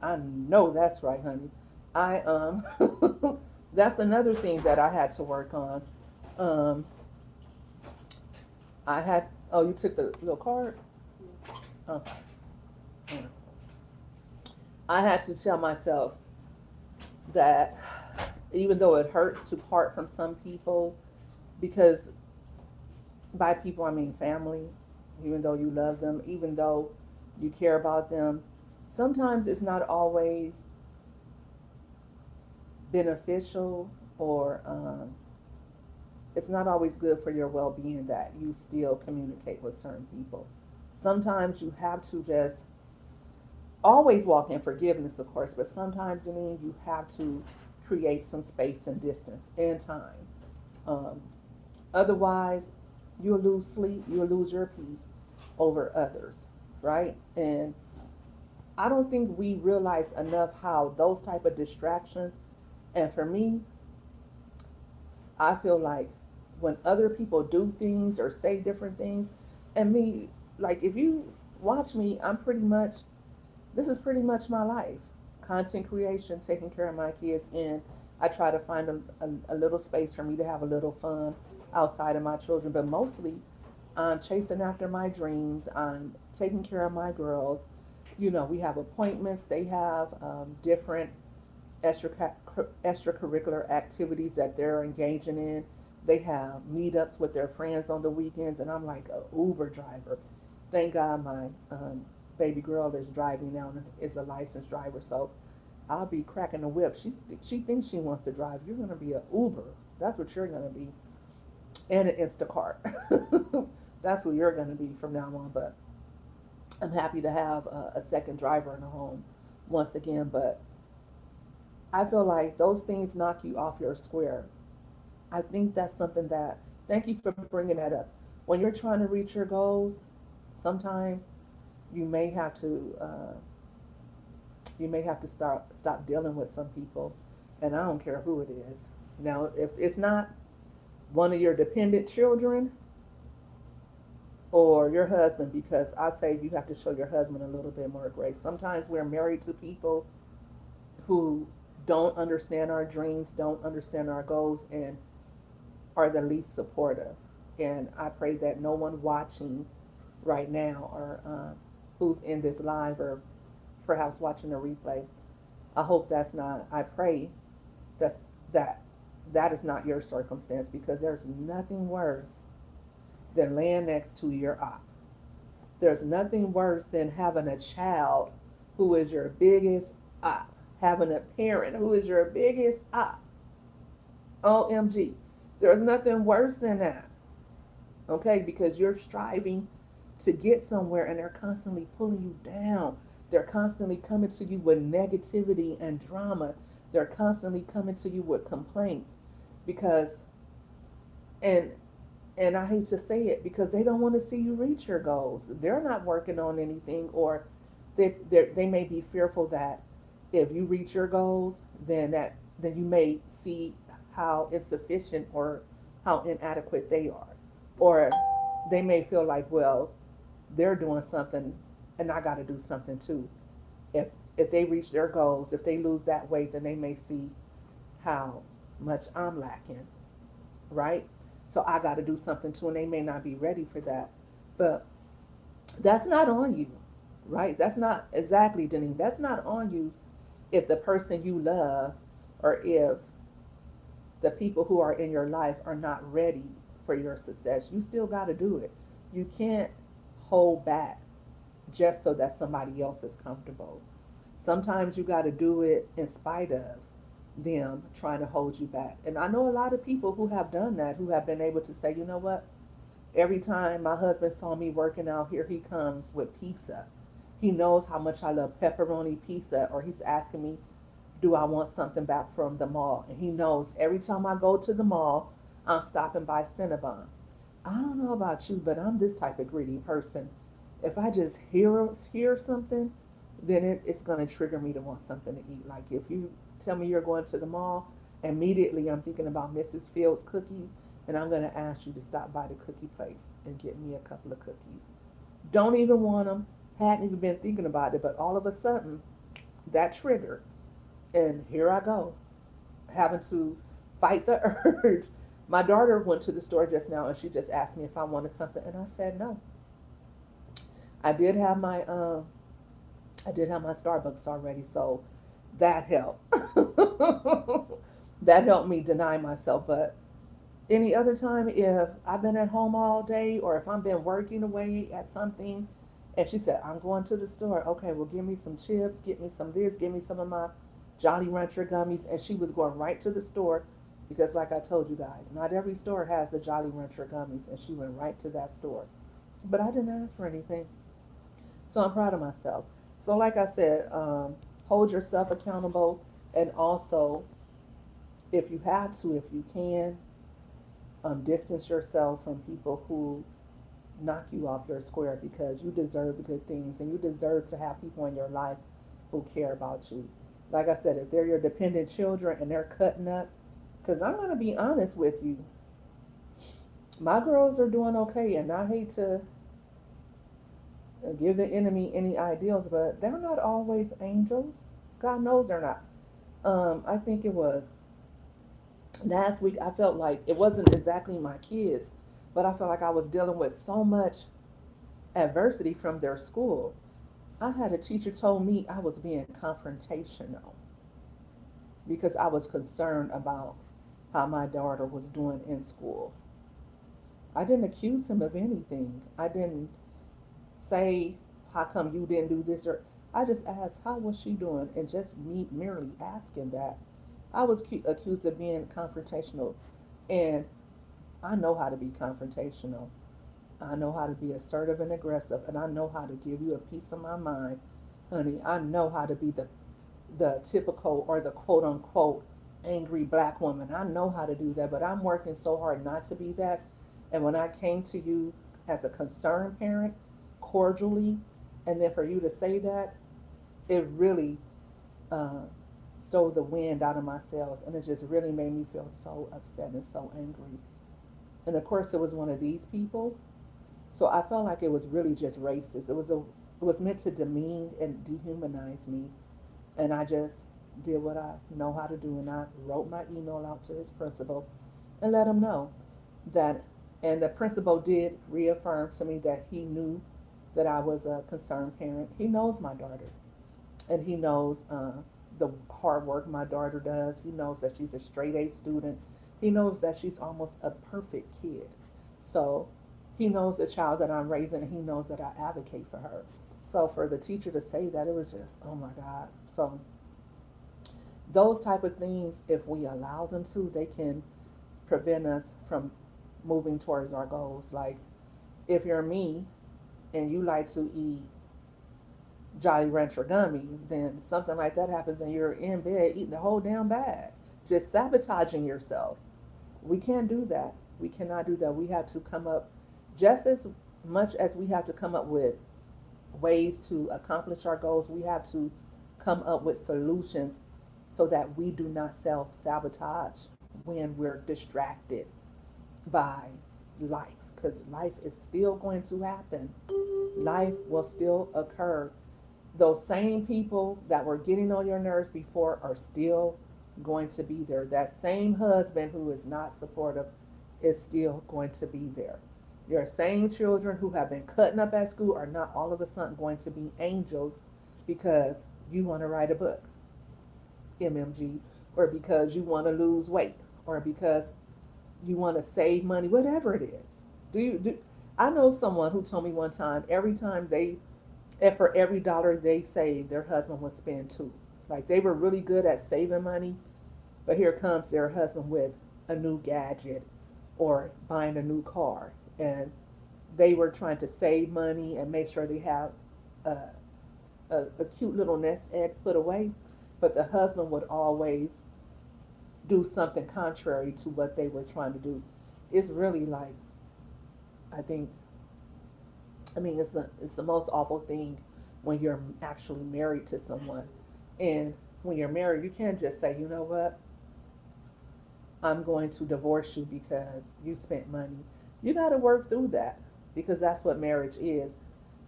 I know that's right, honey. I that's another thing that I had to work on. Um I had oh, you took the little card? Okay. Yeah. I had to tell myself that even though it hurts to part from some people, because by people I mean family, even though you love them, even though you care about them, sometimes it's not always beneficial, or it's not always good for your well being that you still communicate with certain people. Sometimes you have to just always walk in forgiveness, of course, but sometimes, Janine, you have to create some space and distance and time. Um, Otherwise, you'll lose sleep, you'll lose your peace over others, right? And I don't think we realize enough how those type of distractions, and for me, I feel like when other people do things or say different things, and me, like if you watch me, this is pretty much my life. Content creation, taking care of my kids, and I try to find a little space for me to have a little fun outside of my children. But mostly, I'm chasing after my dreams. I'm taking care of my girls. You know, we have appointments. They have different extracurricular activities that they're engaging in. They have meetups with their friends on the weekends, and I'm like a Uber driver. Thank God my baby girl is driving now and is a licensed driver, so I'll be cracking the whip. She thinks she wants to drive. You're gonna be an Uber. That's what you're gonna be, and an Instacart. That's what you're gonna be from now on. But I'm happy to have a second driver in the home once again. But I feel like those things knock you off your square. I think that's something that, thank you for bringing that up. When you're trying to reach your goals, sometimes you may have to stop dealing with some people, and I don't care who it is. Now, if it's not one of your dependent children or your husband, because I say you have to show your husband a little bit more grace. Sometimes we're married to people who don't understand our dreams, don't understand our goals, and are the least supportive. And I pray that no one watching right now or who's in this live or perhaps watching a replay, I hope that's not, I pray that's, that that is not your circumstance, because there's nothing worse than laying next to your op. There's nothing worse than having a child who is your biggest op, having a parent who is your biggest op. OMG. There's nothing worse than that, okay? Because you're striving to get somewhere and they're constantly pulling you down. They're constantly coming to you with negativity and drama. They're constantly coming to you with complaints because, and and I hate to say it, because they don't want to see you reach your goals. They're not working on anything, or they may be fearful that if you reach your goals, then you may see how insufficient or how inadequate they are, or they may feel like, well, they're doing something, and I got to do something too. If they reach their goals, if they lose that weight, then they may see how much I'm lacking, right? So I got to do something too, and they may not be ready for that. But that's not on you, right? That's not exactly, Denise. That's not on you if the person you love or if the people who are in your life are not ready for your success. You still got to do it. You can't hold back just so that somebody else is comfortable. Sometimes you got to do it in spite of them trying to hold you back. And I know a lot of people who have done that, who have been able to say, you know what? Every time my husband saw me working out, here he comes with pizza. He knows how much I love pepperoni pizza, or he's asking me, do I want something back from the mall? And he knows every time I go to the mall, I'm stopping by Cinnabon. I don't know about you, but I'm this type of greedy person. If I just hear something, then it's going to trigger me to want something to eat. Like if you tell me you're going to the mall, immediately I'm thinking about Mrs. Fields cookie, and I'm going to ask you to stop by the cookie place and get me a couple of cookies. Don't even want them, hadn't even been thinking about it, but all of a sudden, that trigger, and here I go, having to fight the urge. My daughter went to the store just now and she just asked me if I wanted something, and I said no. I did have my I did have my Starbucks already, so that helped. That helped me deny myself. But any other time, if I've been at home all day or if I've been working away at something, and she said, I'm going to the store. Okay, well, give me some chips, get me some this, give me some of my Jolly Rancher gummies. And she was going right to the store because, like I told you guys, not every store has the Jolly Rancher gummies. And she went right to that store. But I didn't ask for anything. So I'm proud of myself. So, like I said, hold yourself accountable, and also, if you have to, if you can, distance yourself from people who knock you off your square, because you deserve good things and you deserve to have people in your life who care about you. Like I said, if they're your dependent children and they're cutting up, because I'm going to be honest with you, my girls are doing okay, and I hate to give the enemy any ideals, but they're not always angels. God knows they're not. I think it was last week. I felt like it wasn't exactly my kids, but I felt like I was dealing with so much adversity from their school. I had a teacher told me I was being confrontational because I was concerned about how my daughter was doing in school. I didn't accuse him of anything. I didn't say, how come you didn't do this? Or I just asked, how was she doing? And just me merely asking that, I was accused of being confrontational. And I know how to be confrontational. I know how to be assertive and aggressive. And I know how to give you a piece of my mind. Honey, I know how to be the typical or the quote unquote angry black woman. I know how to do that, but I'm working so hard not to be that. And when I came to you as a concerned parent, cordially, and then for you to say that, it really uh, stole the wind out of my sails, and it just really made me feel so upset and so angry. And of course, it was one of these people, so I felt like it was really just racist. It was meant to demean and dehumanize me, and I just did what I know how to do, and I wrote my email out to his principal and let him know that. And the principal did reaffirm to me that he knew that I was a concerned parent. He knows my daughter, and he knows the hard work my daughter does. He knows that she's a straight A student. He knows that she's almost a perfect kid. So he knows the child that I'm raising, and he knows that I advocate for her. So for the teacher to say that, it was just, oh my God. So those type of things, if we allow them to, they can prevent us from moving towards our goals. Like if you're me and you like to eat Jolly Rancher gummies, then something like that happens and you're in bed eating the whole damn bag, just sabotaging yourself. We can't do that. We cannot do that. We have to come up, just as much as we have to come up with ways to accomplish our goals, we have to come up with solutions so that we do not self sabotage when we're distracted by life, because life is still going to happen. Life will still occur. Those same people that were getting on your nerves before are still going to be there. That same husband who is not supportive is still going to be there. Your same children who have been cutting up at school are not all of a sudden going to be angels because you want to write a book, MMG, or because you want to lose weight, or because you want to save money, whatever it is. Do I know someone who told me one time every time they, and for every dollar they saved, their husband would spend two. Like they were really good at saving money, but here comes their husband with a new gadget or buying a new car, and they were trying to save money and make sure they have a, a cute little nest egg put away, but the husband would always do something contrary to what they were trying to do. It's really like, I think, I mean, it's the most awful thing when you're actually married to someone. And when you're married, you can't just say, you know what, I'm going to divorce you because you spent money. You got to work through that because that's what marriage is.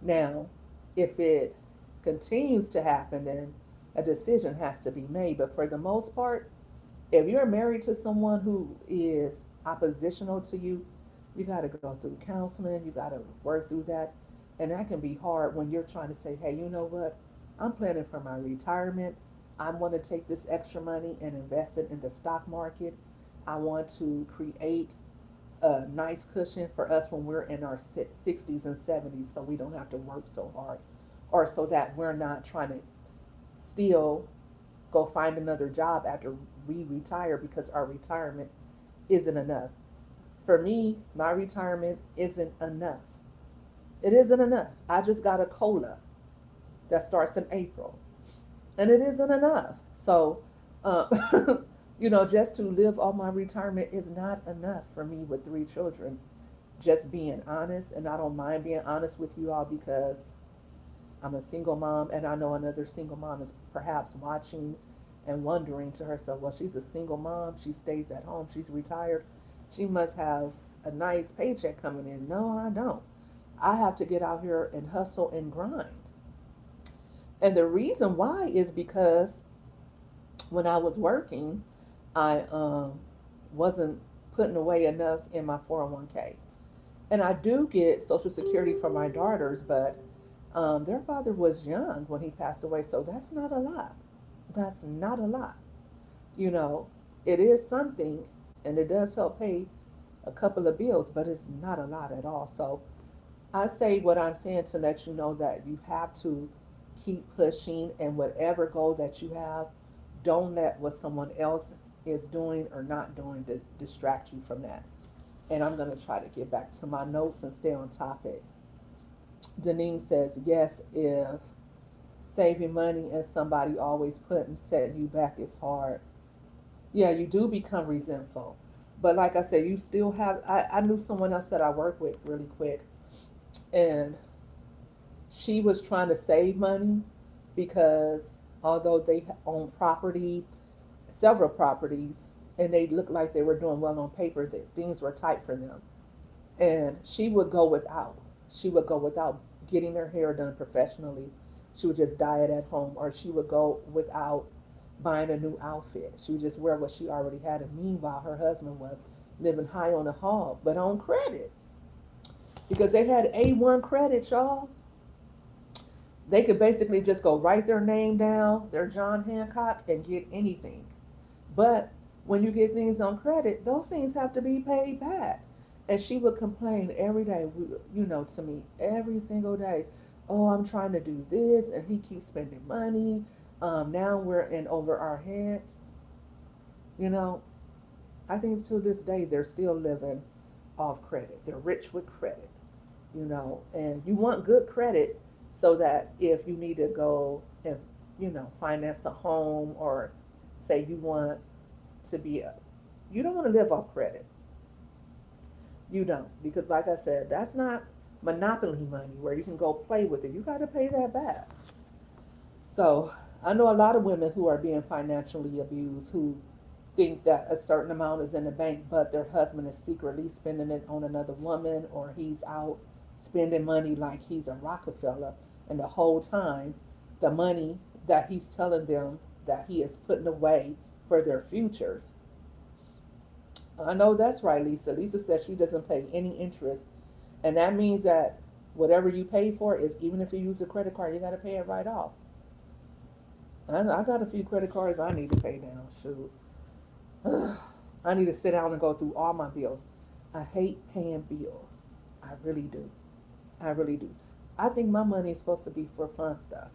Now, if it continues to happen, then a decision has to be made. But for the most part, if you're married to someone who is oppositional to you, you got to go through counseling, you got to work through that. And that can be hard when you're trying to say, hey, you know what? I'm planning for my retirement. I want to take this extra money and invest it in the stock market. I want to create a nice cushion for us when we're in our 60s and 70s so we don't have to work so hard, or so that we're not trying to still go find another job after we retire because our retirement isn't enough. For me, my retirement isn't enough. It isn't enough. I just got a COLA that starts in April, and it isn't enough. So, just to live off my retirement is not enough for me with three children. Just being honest, and I don't mind being honest with you all because I'm a single mom, and I know another single mom is perhaps watching and wondering to herself, well, she's a single mom. She stays at home. She's retired. She must have a nice paycheck coming in. No, I don't. I have to get out here and hustle and grind. And the reason why is because when I was working, I wasn't putting away enough in my 401k. And I do get Social Security for my daughters, but their father was young when he passed away, so that's not a lot. That's not a lot. You know, it is something, and it does help pay a couple of bills, but it's not a lot at all. So I say what I'm saying to let you know that you have to keep pushing, and whatever goal that you have, don't let what someone else is doing or not doing to distract you from that. And I'm going to try to get back to my notes and stay on topic. Deneen says, yes, if saving money and somebody always putting setting you back is hard. Yeah, you do become resentful. But like I said, you still have, I knew someone else that I work with really quick, and she was trying to save money because although they own property, several properties, and they looked like they were doing well on paper, that things were tight for them. And she would go without. She would go without getting her hair done professionally. She would just dye it at home, or she would go without buying a new outfit. She would just wear what she already had. And meanwhile, her husband was living high on the hog, but on credit because they had A1 credit, y'all. They could basically just go write their name down, their John Hancock, and get anything. But when you get things on credit, those things have to be paid back. And she would complain every day, to me, every single day. Oh, I'm trying to do this, and he keeps spending money. Now we're in over our heads. You know, I think to this day they're still living off credit. They're rich with credit, and you want good credit so that if you need to go and, finance a home, or say you want to be a, you don't want to live off credit. You don't, because like I said, that's not monopoly money where you can go play with it. You got to pay that back. So I know a lot of women who are being financially abused who think that a certain amount is in the bank, but their husband is secretly spending it on another woman, or he's out spending money like he's a Rockefeller, and the whole time the money that he's telling them that he is putting away for their futures. I know that's right, Lisa. Lisa says she doesn't pay any interest, and that means that whatever you pay for, if even if you use a credit card, you got to pay it right off. I got a few credit cards I need to pay down. Shoot, I need to sit down and go through all my bills. I hate paying bills. I really do. I really do. I think my money is supposed to be for fun stuff,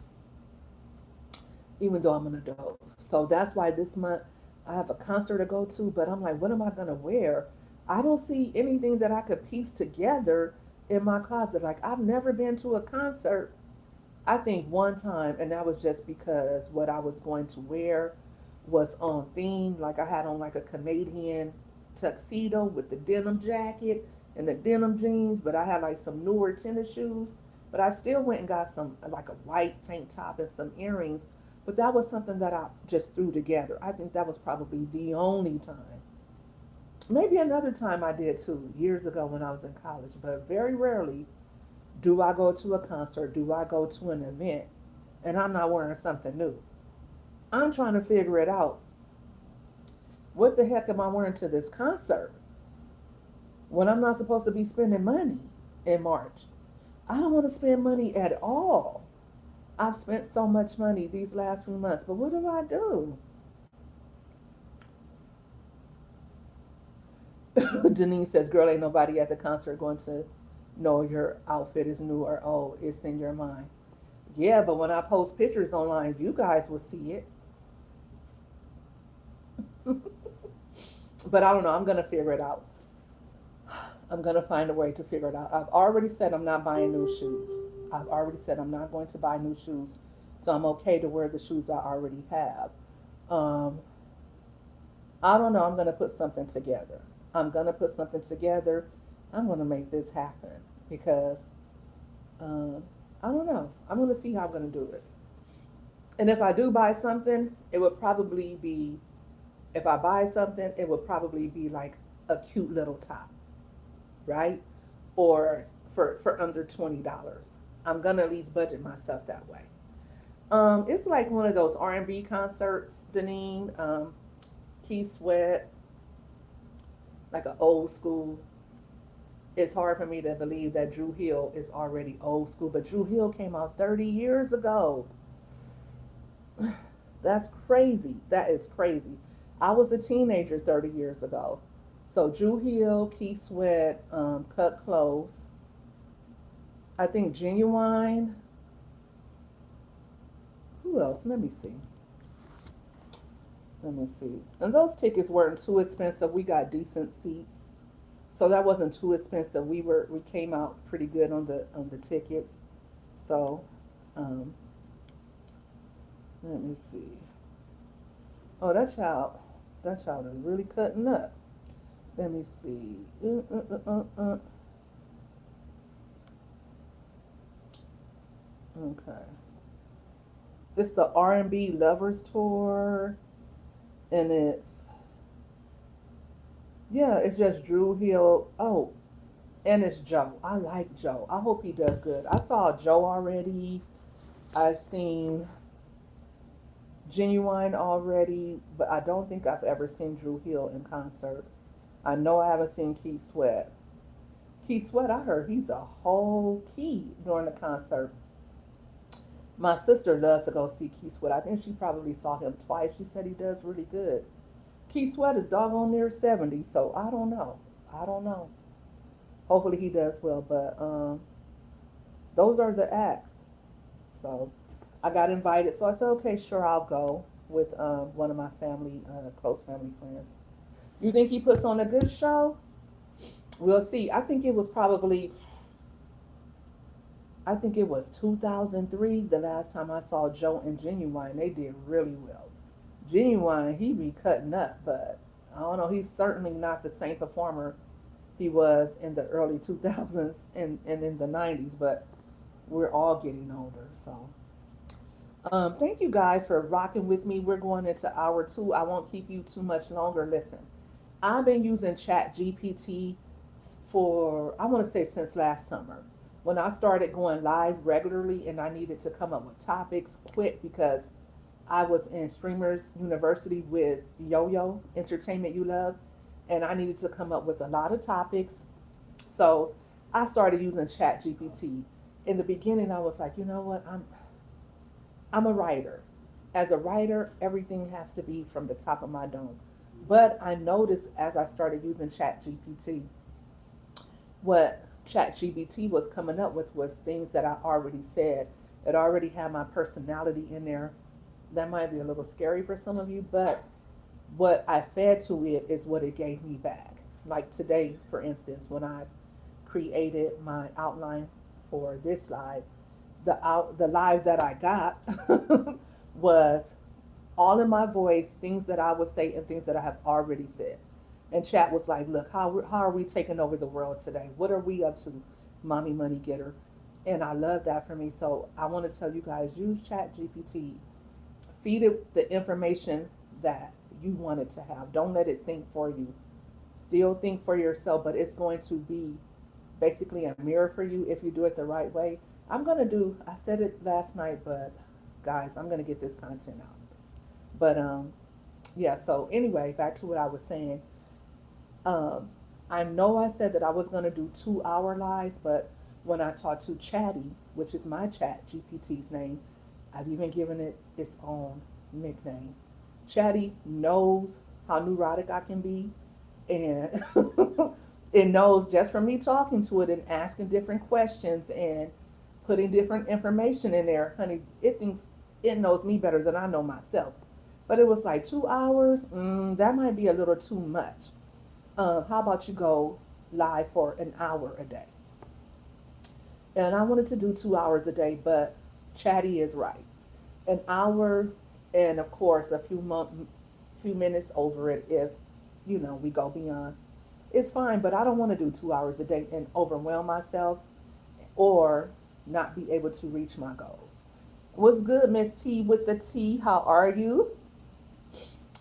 even though I'm an adult. So that's why this month I have a concert to go to, but I'm like, what am I going to wear? I don't see anything that I could piece together in my closet. Like, I've never been to a concert. I think one time, and that was just because what I was going to wear was on theme. Like, I had on like a Canadian tuxedo with the denim jacket and the denim jeans, but I had like some newer tennis shoes. But I still went and got some, like a white tank top and some earrings. But that was something that I just threw together. I think that was probably the only time. Maybe another time I did too, years ago when I was in college, but very rarely do I go to a concert, do I go to an event, and I'm not wearing something new. I'm trying to figure it out. What the heck am I wearing to this concert when I'm not supposed to be spending money in March? I don't want to spend money at all. I've spent so much money these last few months, but what do I do? Denise says, girl, ain't nobody at the concert going to know your outfit is new or old. It's in your mind. Yeah, but when I post pictures online, you guys will see it. But I don't know. I'm going to figure it out. I'm going to find a way to figure it out. I've already said I'm not buying new shoes. I've already said I'm not going to buy new shoes. So I'm okay to wear the shoes I already have. Um, I don't know. I'm going to put something together. I'm going to put something together. I'm going to make this happen because I don't know. I'm going to see how I'm going to do it. And if I do buy something, it would probably be, if I buy something, it would probably be like a cute little top, right? Or for under $20. I'm gonna at least budget myself that way. It's like one of those R&B concerts, Deneen. Keith Sweat, like an old school. It's hard for me to believe that Drew Hill is already old school, but Drew Hill came out 30 years ago. That's crazy. That is crazy. I was a teenager 30 years ago. So Drew Hill, Keith Sweat, Cut Close. I think Genuine. Who else? Let me see. Let me see. And those tickets weren't too expensive. We got decent seats, so that wasn't too expensive. We came out pretty good on the tickets. So, um, let me see. Oh, that child is really cutting up. Let me see. Okay, it's the R&B Lovers Tour, and it's yeah, it's just Drew Hill. Oh, and it's Joe. I like Joe. I hope he does good. I saw Joe already. I've seen Genuine already, but I don't think I've ever seen Drew Hill in concert. I know I haven't seen Keith Sweat. Keith Sweat, I heard he's a whole key during the concert. My sister loves to go see Keith Sweat. I think she probably saw him twice. She said he does really good. Keith Sweat is doggone near 70, so I don't know. I don't know. Hopefully he does well, but those are the acts. So I got invited, so I said, okay, sure, I'll go with one of my family, close family friends. You think he puts on a good show? We'll see. I think it was 2003 the last time I saw Joe and Genuine. They did really well. Genuine, he be cutting up, but I don't know. He's certainly not the same performer he was in the early 2000s and in the 90s, but we're all getting older. So, thank you guys for rocking with me. We're going into hour two. I won't keep you too much longer. Listen, I've been using Chat GPT for, I want to say, since last summer. When I started going live regularly and I needed to come up with topics quick because I was in Streamers University with Yo Yo, Entertainment You Love, and I needed to come up with a lot of topics. So I started using Chat GPT. In the beginning, I was like, you know what? I'm a writer. As a writer, everything has to be from the top of my dome. But I noticed as I started using Chat GPT, what Chat GPT was coming up with was things that I already said, that already had my personality in there. That might be a little scary for some of you, but what I fed to it is what it gave me back. Like today, for instance, when I created my outline for this live, the live that I got was all in my voice, things that I would say and things that I have already said. And chat was like, look, how are we taking over the world today? What are we up to, mommy money getter? And I love that for me. So I want to tell you guys, use Chat GPT. Feed it the information that you want it to have. Don't let it think for you. Still think for yourself, but it's going to be basically a mirror for you if you do it the right way. I said it last night, but guys, I'm going to get this content out. But yeah, so anyway, back to what I was saying. Um, I know I said that I was going to do 2 hour lives, but when I talked to Chatty, which is my Chat GPT's name, I've even given it its own nickname. Chatty knows how neurotic I can be, and it knows just from me talking to it and asking different questions and putting different information in there. Honey, it thinks it knows me better than I know myself. But it was like 2 hours. That might be a little too much. How about you go live for an hour a day? And I wanted to do 2 hours a day, but Chatty is right. An hour, and of course few minutes over it if we go beyond. It's fine, but I don't want to do 2 hours a day and overwhelm myself or not be able to reach my goals. What's good, Miss T with the T? How are you?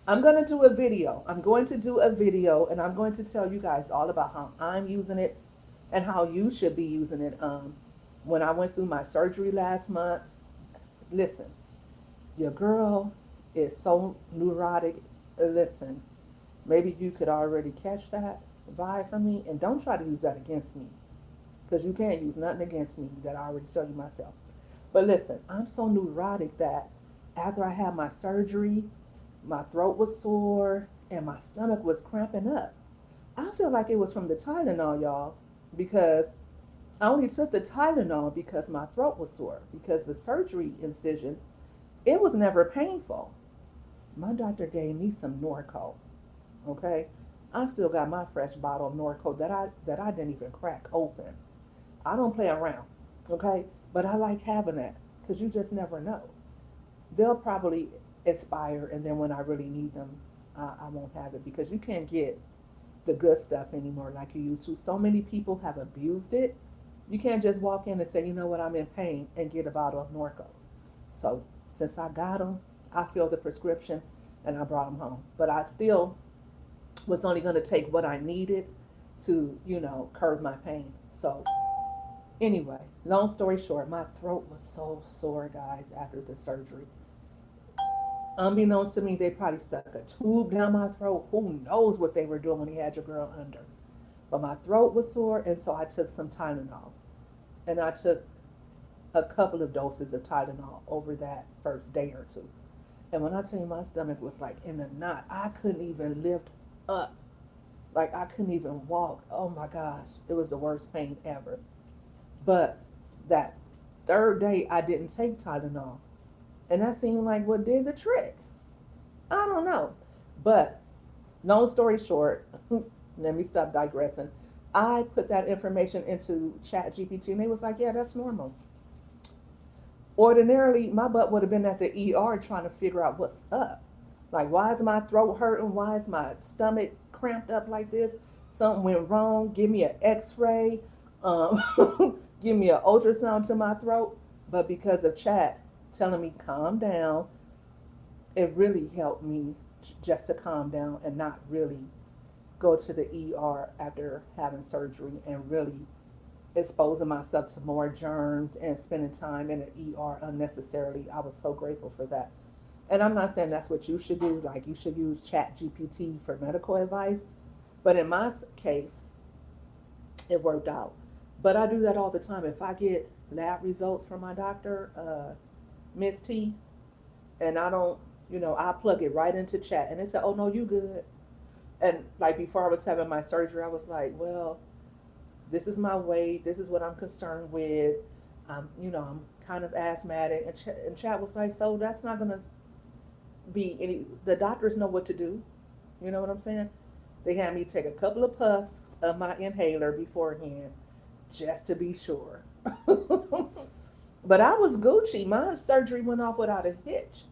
I'm going to do a video. I'm going to do a video and I'm going to tell you guys all about how I'm using it and how you should be using it. When I went through my surgery last month, listen, your girl is so neurotic. Listen, maybe you could already catch that vibe from me, and don't try to use that against me because you can't use nothing against me that I already tell you myself. But listen, I'm so neurotic that after I had my surgery, my throat was sore and my stomach was cramping up. I feel like it was from the Tylenol, y'all, because I only took the Tylenol because my throat was sore. Because the surgery incision, it was never painful. My doctor gave me some Norco. Okay, I still got my fresh bottle of Norco that I didn't even crack open. I don't play around. Okay, but I like having that because you just never know. They'll probably expire, and then when I really need them, I won't have it because you can't get the good stuff anymore like you used to. So many people have abused it. You can't just walk in and say, you know what, I'm in pain and get a bottle of Norcos. So since I got them, I filled the prescription and I brought them home. But I still was only going to take what I needed to, curb my pain. So anyway, long story short, my throat was so sore, guys, after the surgery. Unbeknownst to me, they probably stuck a tube down my throat. Who knows what they were doing when they had your girl under? But my throat was sore, and so I took some Tylenol. And I took a couple of doses of Tylenol over that first day or two. And when I tell you my stomach was like in a knot, I couldn't even lift up. Like I couldn't even walk. Oh my gosh, it was the worst pain ever. But that third day, I didn't take Tylenol. And that seemed like what did the trick. I don't know. But long story short, let me stop digressing. I put that information into Chat GPT and they was like, yeah, that's normal. Ordinarily, my butt would have been at the ER trying to figure out what's up. Like, why is my throat hurting? Why is my stomach cramped up like this? Something went wrong. Give me an x ray. Um, give me an ultrasound to my throat. But because of chat telling me calm down, it really helped me just to calm down and not really go to the ER after having surgery and really exposing myself to more germs and spending time in the ER unnecessarily. I was so grateful for that. And I'm not saying that's what you should do, like you should use Chat GPT for medical advice, but in my case, it worked out. But I do that all the time. If I get lab results from my doctor, Miss T, and I don't, I plug it right into chat and it said, oh no, you good. And like before I was having my surgery, I was like, well, this is my weight. This is what I'm concerned with. I'm kind of asthmatic. And chat was like, so that's not going to be any, the doctors know what to do. You know what I'm saying? They had me take a couple of puffs of my inhaler beforehand just to be sure. But I was Gucci. My surgery went off without a hitch.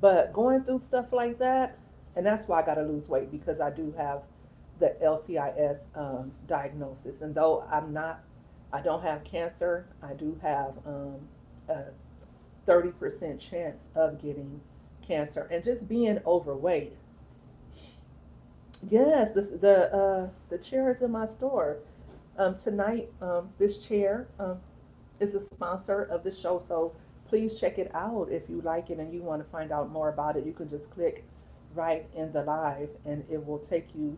But going through stuff like that, and that's why I got to lose weight because I do have the LCIS diagnosis. And though I don't have cancer, I do have a 30% chance of getting cancer. And just being overweight. Yes, the chair is in my store. Tonight, this chair is a sponsor of the show, so please check it out if you like it and you want to find out more about it. You can just click right in the live, and it will take you.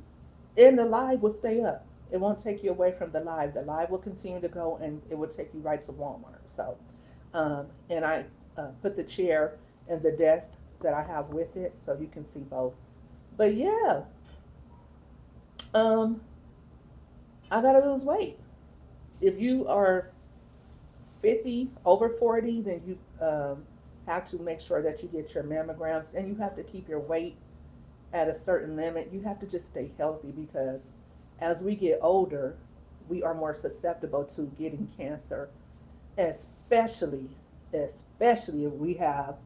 And the live will stay up. It won't take you away from the live. The live will continue to go, and it will take you right to Walmart. So, and I put the chair and the desk that I have with it, so you can see both. But yeah, um, I gotta lose weight. If you are 50, over 40, then you have to make sure that you get your mammograms and you have to keep your weight at a certain limit. You have to just stay healthy because as we get older, we are more susceptible to getting cancer, especially, especially if we have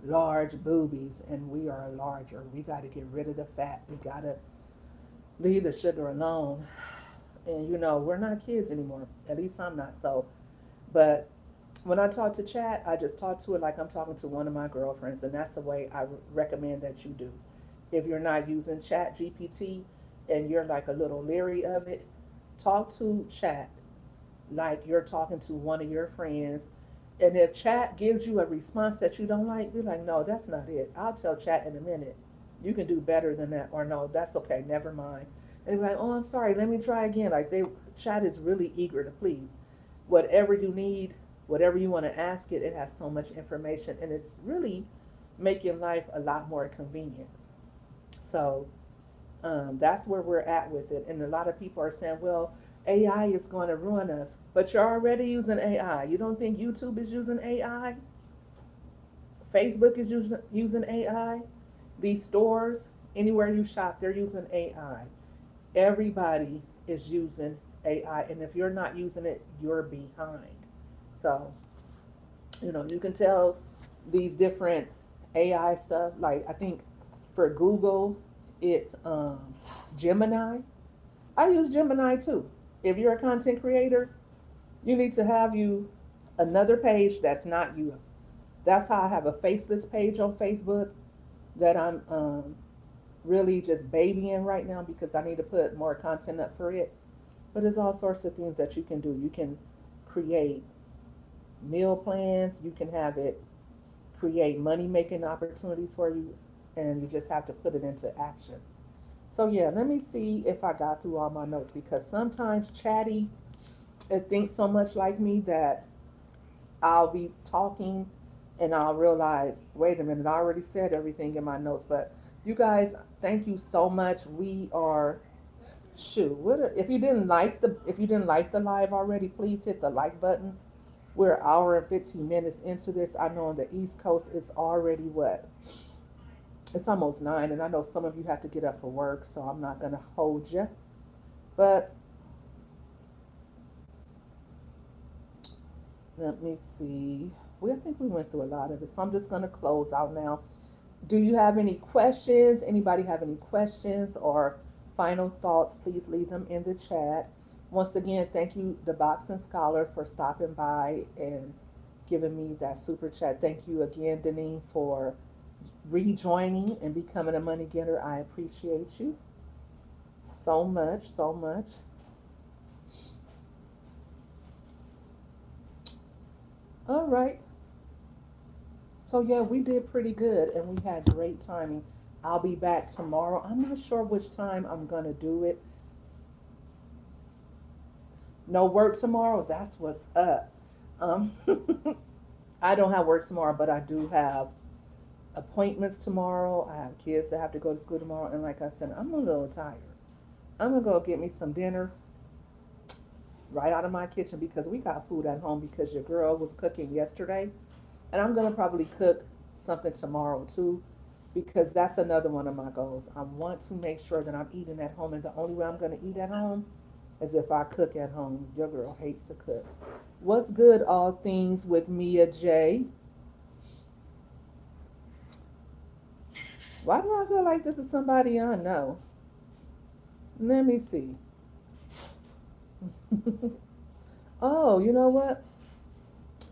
large boobies and we are larger. We got to get rid of the fat. We got to leave the sugar alone. And we're not kids anymore. At least I'm not. So, but when I talk to chat, I just talk to it like I'm talking to one of my girlfriends, and that's the way I recommend that you do. If you're not using Chat GPT and you're like a little leery of it, talk to chat like you're talking to one of your friends. And if chat gives you a response that you don't like, you're like, no, that's not it. I'll tell chat in a minute. You can do better than that. Or no, that's okay, never mind. And you're like, oh, I'm sorry, let me try again. Like chat is really eager to please. Whatever you need, whatever you want to ask it, it has so much information and it's really making life a lot more convenient. So that's where we're at with it. And a lot of people are saying, well, AI is going to ruin us. But you're already using AI. You don't think YouTube is using AI? Facebook is using AI? These stores, anywhere you shop, they're using AI. Everybody is using AI. And if you're not using it, you're behind. So, you can tell these different AI stuff. Like, I think for Google, it's Gemini. I use Gemini too. If you're a content creator, you need to have you another page that's not you. That's how I have a faceless page on Facebook that I'm really just babying right now because I need to put more content up for it. But there's all sorts of things that you can do. You can create meal plans. You can have it create money making opportunities for you, and you just have to put it into action. So yeah, let me see if I got through all my notes because sometimes chatty it thinks so much like me that I'll be talking and I'll realize, wait a minute, I already said everything in my notes. But you guys, thank you so much. We are shoot. If you didn't like the live already, please hit the like button. We're an hour and 15 minutes into this. I know on the East Coast it's already what? It's almost 9, and I know some of you have to get up for work, so I'm not gonna hold you. But let me see. I think we went through a lot of it, so I'm just gonna close out now. Do you have any questions? Anybody have any questions or final thoughts? Please leave them in the chat. Once again, thank you, the Boxing Scholar, for stopping by and giving me that super chat. Thank you again, Deneen, for rejoining and becoming a money getter. I appreciate you so much, so much. All right. So yeah, we did pretty good and we had great timing. I'll be back tomorrow. I'm not sure which time I'm gonna do it. No work tomorrow. That's what's up. Um, I don't have work tomorrow, but I do have appointments tomorrow. I have kids that have to go to school tomorrow, and like I said, I'm a little tired. I'm gonna go get me some dinner right out of my kitchen because we got food at home because your girl was cooking yesterday, and I'm gonna probably cook something tomorrow too because that's another one of my goals. I want to make sure that I'm eating at home, and the only way I'm gonna eat at home is if I cook at home. Your girl hates to cook. What's good, all things with Mia J? Why do I feel like this is somebody I know? Let me see. Oh, you know what?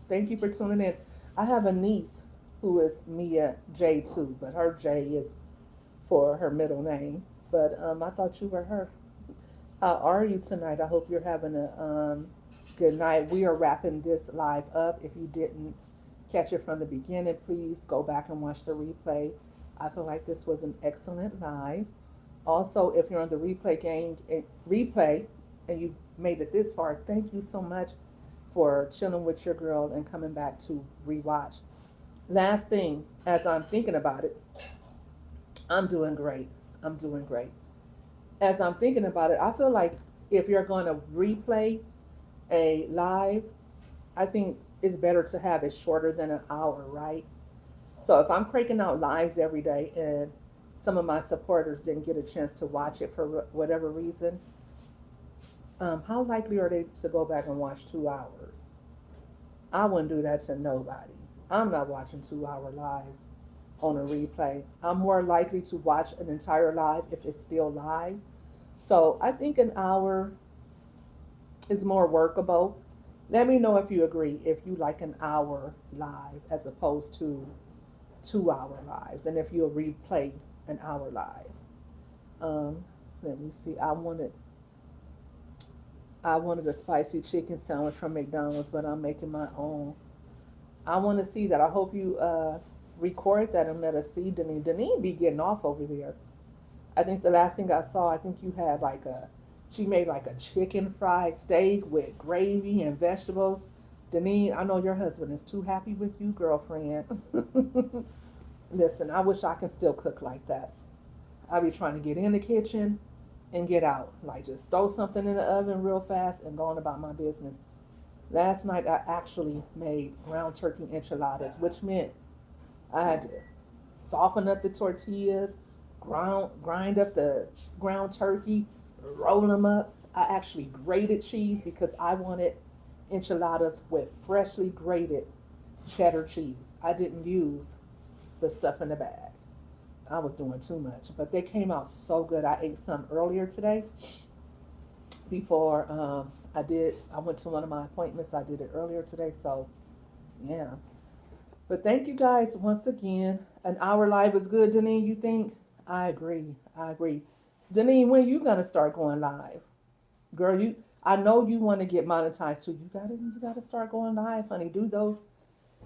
Thank you for tuning in. I have a niece who is Mia J too, but her J is for her middle name. But I thought you were her. How are you tonight? I hope you're having a good night. We are wrapping this live up. If you didn't catch it from the beginning, please go back and watch the replay. I feel like this was an excellent live. Also, if you're on the replay and you made it this far, thank you so much for chilling with your girl and coming back to rewatch. Last thing, as I'm thinking about it, I'm doing great. I'm doing great. As I'm thinking about it, I feel like if you're going to replay a live, I think it's better to have it shorter than an hour, right? So if I'm cranking out lives every day and some of my supporters didn't get a chance to watch it for whatever reason, how likely are they to go back and watch 2 hours? I wouldn't do that to nobody. I'm not watching 2 hour lives on a replay. I'm more likely to watch an entire live if it's still live. So I think an hour is more workable. Let me know if you agree, if you like an hour live as opposed to 2 hour lives, and if you'll replay an hour live. Um, Let me see. I wanted I wanted a spicy chicken sandwich from McDonald's, but I'm making my own. I want to see that. I hope you record that and let us see Deneen. Deneen be getting off over there. I think the last thing I saw, I think you had like she made like a chicken fried steak with gravy and vegetables. Deneen, I know your husband is too happy with you, girlfriend. Listen, I wish I can still cook like that. I be trying to get in the kitchen and get out. Like just throw something in the oven real fast and go on about my business. Last night I actually made ground turkey enchiladas, which meant I had to soften up the tortillas, grind up the ground turkey, roll them up. I actually grated cheese because I wanted enchiladas with freshly grated cheddar cheese. I didn't use the stuff in the bag. I was doing too much, but they came out so good. I ate some earlier today before I went to one of my appointments. I did it earlier today, so yeah. But thank you guys once again. An hour live is good, Deneen. You think? I agree. I agree. Deneen, when you gonna start going live, girl? I know you want to get monetized too. You gotta start going live, honey. Do those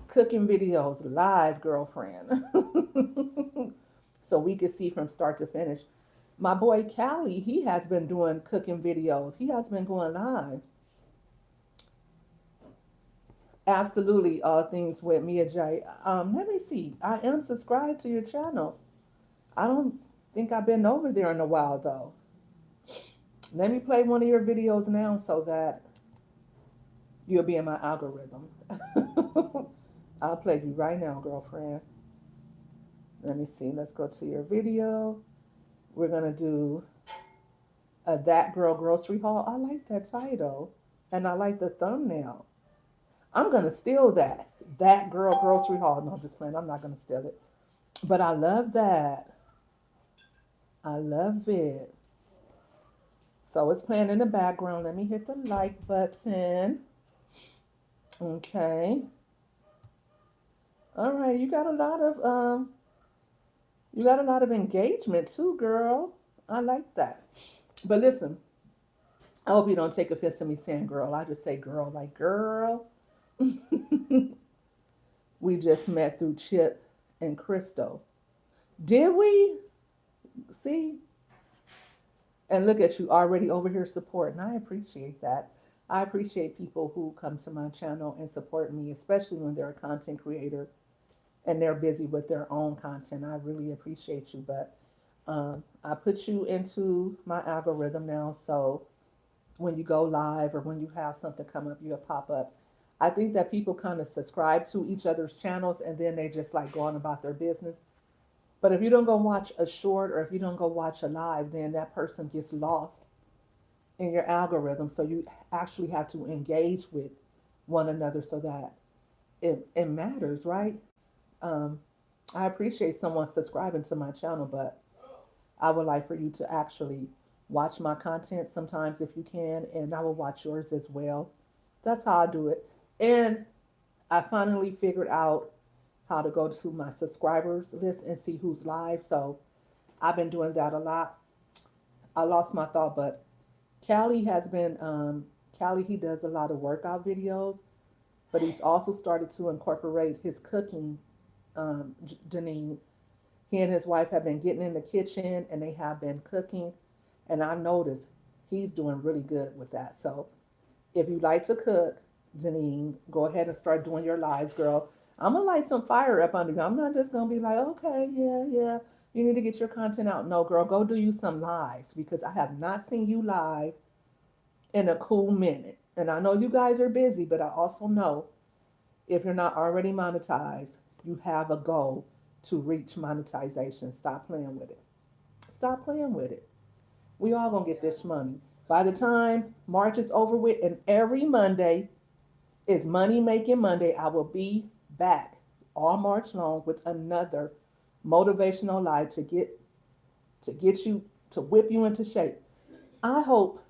cooking videos live, girlfriend, so we can see from start to finish. My boy Callie, he has been doing cooking videos. He has been going live. Absolutely, all things with Mia J. Let me see. I am subscribed to your channel. I don't think I've been over there in a while though. Let me play one of your videos now so that you'll be in my algorithm. I'll play you right now, girlfriend. Let me see. Let's go to your video. We're gonna do a That Girl Grocery Haul. I like that title, and I like the thumbnail. I'm gonna steal that. That Girl Grocery Haul. No, I'm just playing. I'm not gonna steal it. But I love that. I love it. So it's playing in the background. Let me hit the like button. Okay. All right. You got a lot of engagement too, girl. I like that. But listen, I hope you don't take offense to me saying girl. I just say girl like girl. We just met through Chip and Crystal. Did we? See? And look at you already over here supporting. I appreciate that. I appreciate people who come to my channel and support me, especially when they're a content creator and they're busy with their own content. I really appreciate you. But I put you into my algorithm now. So when you go live or when you have something come up, you'll pop up. I think that people kind of subscribe to each other's channels and then they just like go on about their business. But if you don't go watch a short or if you don't go watch a live, then that person gets lost in your algorithm. So you actually have to engage with one another so that it matters, right? Um, I appreciate someone subscribing to my channel, but I would like for you to actually watch my content sometimes if you can, and I will watch yours as well. That's how I do it. And I finally figured out how to go to my subscribers list and see who's live. So I've been doing that a lot. I lost my thought, but Callie has been, Callie, he does a lot of workout videos, but he's also started to incorporate his cooking, Janine. He and his wife have been getting in the kitchen and they have been cooking. And I noticed he's doing really good with that. So if you like to cook, Janine, go ahead and start doing your lives, girl. I'm gonna light some fire up under you. I'm not just gonna be like, okay, yeah, yeah, you need to get your content out. No, girl, go do you some lives because I have not seen you live in a cool minute. And I know you guys are busy, but I also know if you're not already monetized, you have a goal to reach monetization. Stop playing with it. Stop playing with it. We all gonna get this money. By the time March is over with, and every Monday is Money Making Monday, I will be back all March long with another motivational live to get you to whip you into shape. I hope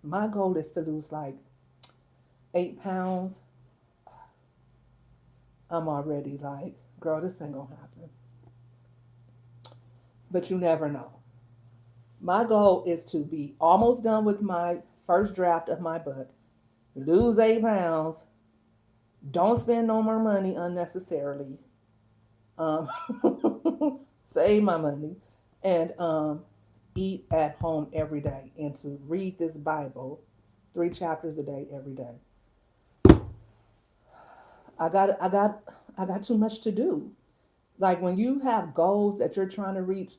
my goal is to lose like 8 pounds. I'm already like, girl, this ain't gonna happen. But you never know. My goal is to be almost done with my first draft of my book, lose 8 pounds, don't spend no more money unnecessarily, um, save my money, and eat at home every day, and to read this Bible 3 chapters a day every day. I got, I got, I got too much to do. Like when you have goals that you're trying to reach,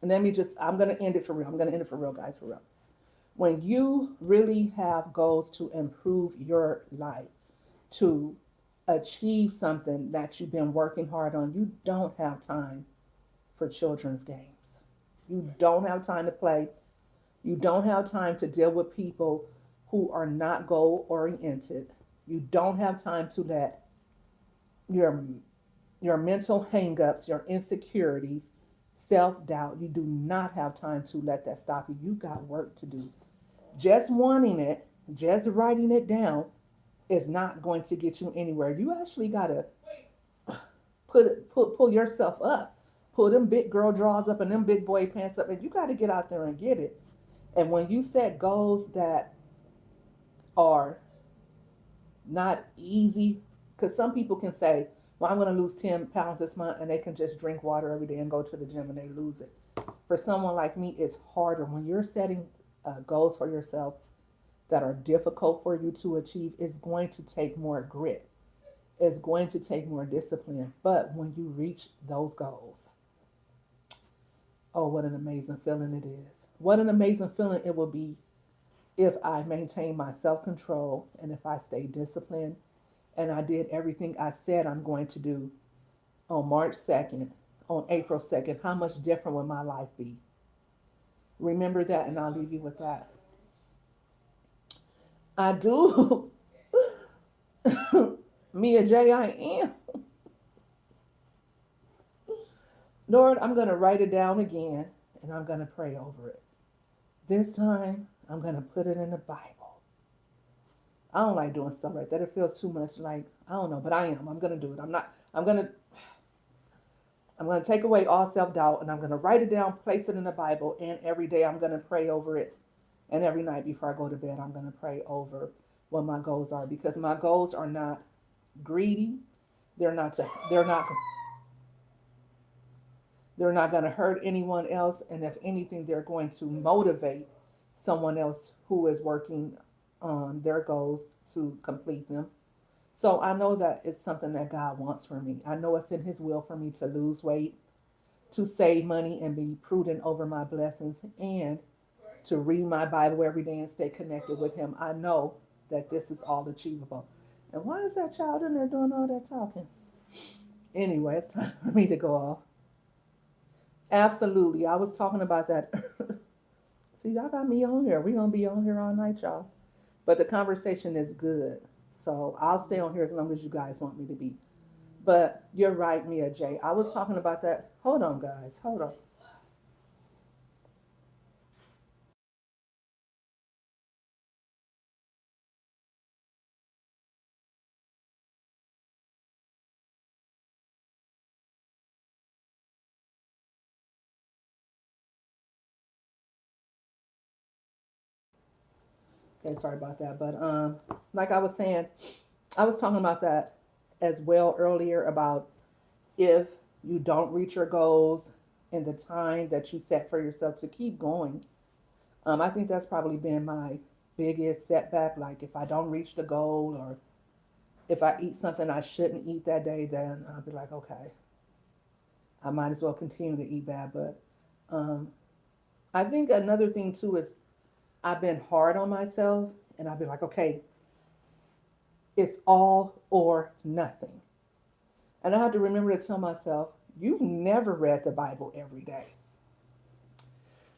and let me just, I'm gonna end it for real. I'm gonna end it for real, guys, for real. When you really have goals to improve your life, to achieve something that you've been working hard on, you don't have time for children's games. You don't have time to play. You don't have time to deal with people who are not goal oriented. You don't have time to let your your mental hangups, your insecurities, self-doubt, you do not have time to let that stop you. You got work to do. Just wanting it, just writing it down is not going to get you anywhere. You actually got to pull yourself up. Pull them big girl drawers up and them big boy pants up, and you got to get out there and get it. And when you set goals that are not easy, because some people can say, well, I'm going to lose 10 pounds this month, and they can just drink water every day and go to the gym and they lose it. For someone like me, it's harder. When you're setting goals for yourself that are difficult for you to achieve, it's going to take more grit. It's going to take more discipline. But when you reach those goals, oh, what an amazing feeling it is. What an amazing feeling it will be if I maintain my self control and if I stay disciplined and I did everything I said I'm going to do on March 2nd, on April 2nd. How much different would my life be? Remember that, and I'll leave you with that. I do. Mia J, I am. Lord, I'm going to write it down again and I'm going to pray over it. This time, I'm going to put it in the Bible. I don't like doing stuff like that. It feels too much like, I don't know, but I am. I'm going to do it. I'm going to take away all self-doubt and I'm going to write it down, place it in the Bible, and every day I'm going to pray over it. And every night before I go to bed, I'm going to pray over what my goals are, because my goals are not greedy. They're not going to hurt anyone else, and if anything, they're going to motivate someone else who is working on their goals to complete them. So I know that it's something that God wants for me. I know it's in His will for me to lose weight, to save money, and be prudent over my blessings, and to read my Bible every day and stay connected with Him. I know that this is all achievable. And why is that child in there doing all that talking? Anyway, it's time for me to go off. Absolutely. I was talking about that. See, y'all got me on here. We're going to be on here all night, y'all. But the conversation is good. So I'll stay on here as long as you guys want me to be. But you're right, Mia J. I was talking about that. Hold on, guys. Hold on. Okay, sorry about that. But like I was saying, I was talking about that as well earlier about if you don't reach your goals in the time that you set for yourself to keep going. I think that's probably been my biggest setback. Like if I don't reach the goal, or if I eat something I shouldn't eat that day, then I'll be like, okay, I might as well continue to eat bad. But um, I think another thing too is I've been hard on myself, and I've been like, okay, it's all or nothing. And I have to remember to tell myself, you've never read the Bible every day.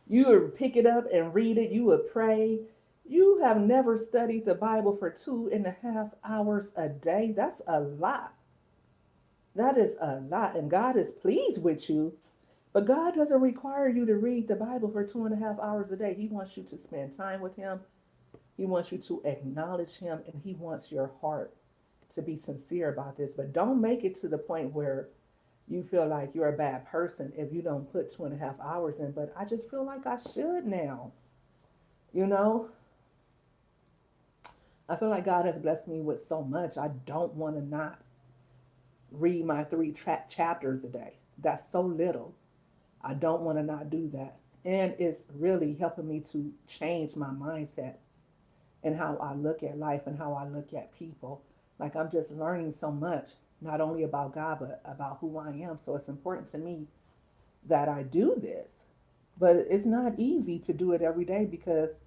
You would pick it up and read it, you would pray. You have never studied the Bible for 2.5 hours a day. That's a lot. That is a lot. And God is pleased with you. But God doesn't require you to read the Bible for 2.5 hours a day. He wants you to spend time with Him. He wants you to acknowledge Him, and He wants your heart to be sincere about this. But don't make it to the point where you feel like you're a bad person if you don't put 2.5 hours in. But I just feel like I should now, you know? I feel like God has blessed me with so much. I don't want to not read my chapters a day. That's so little. I don't want to not do that. And it's really helping me to change my mindset and how I look at life and how I look at people. Like I'm just learning so much, not only about God, but about who I am. So it's important to me that I do this. But it's not easy to do it every day because,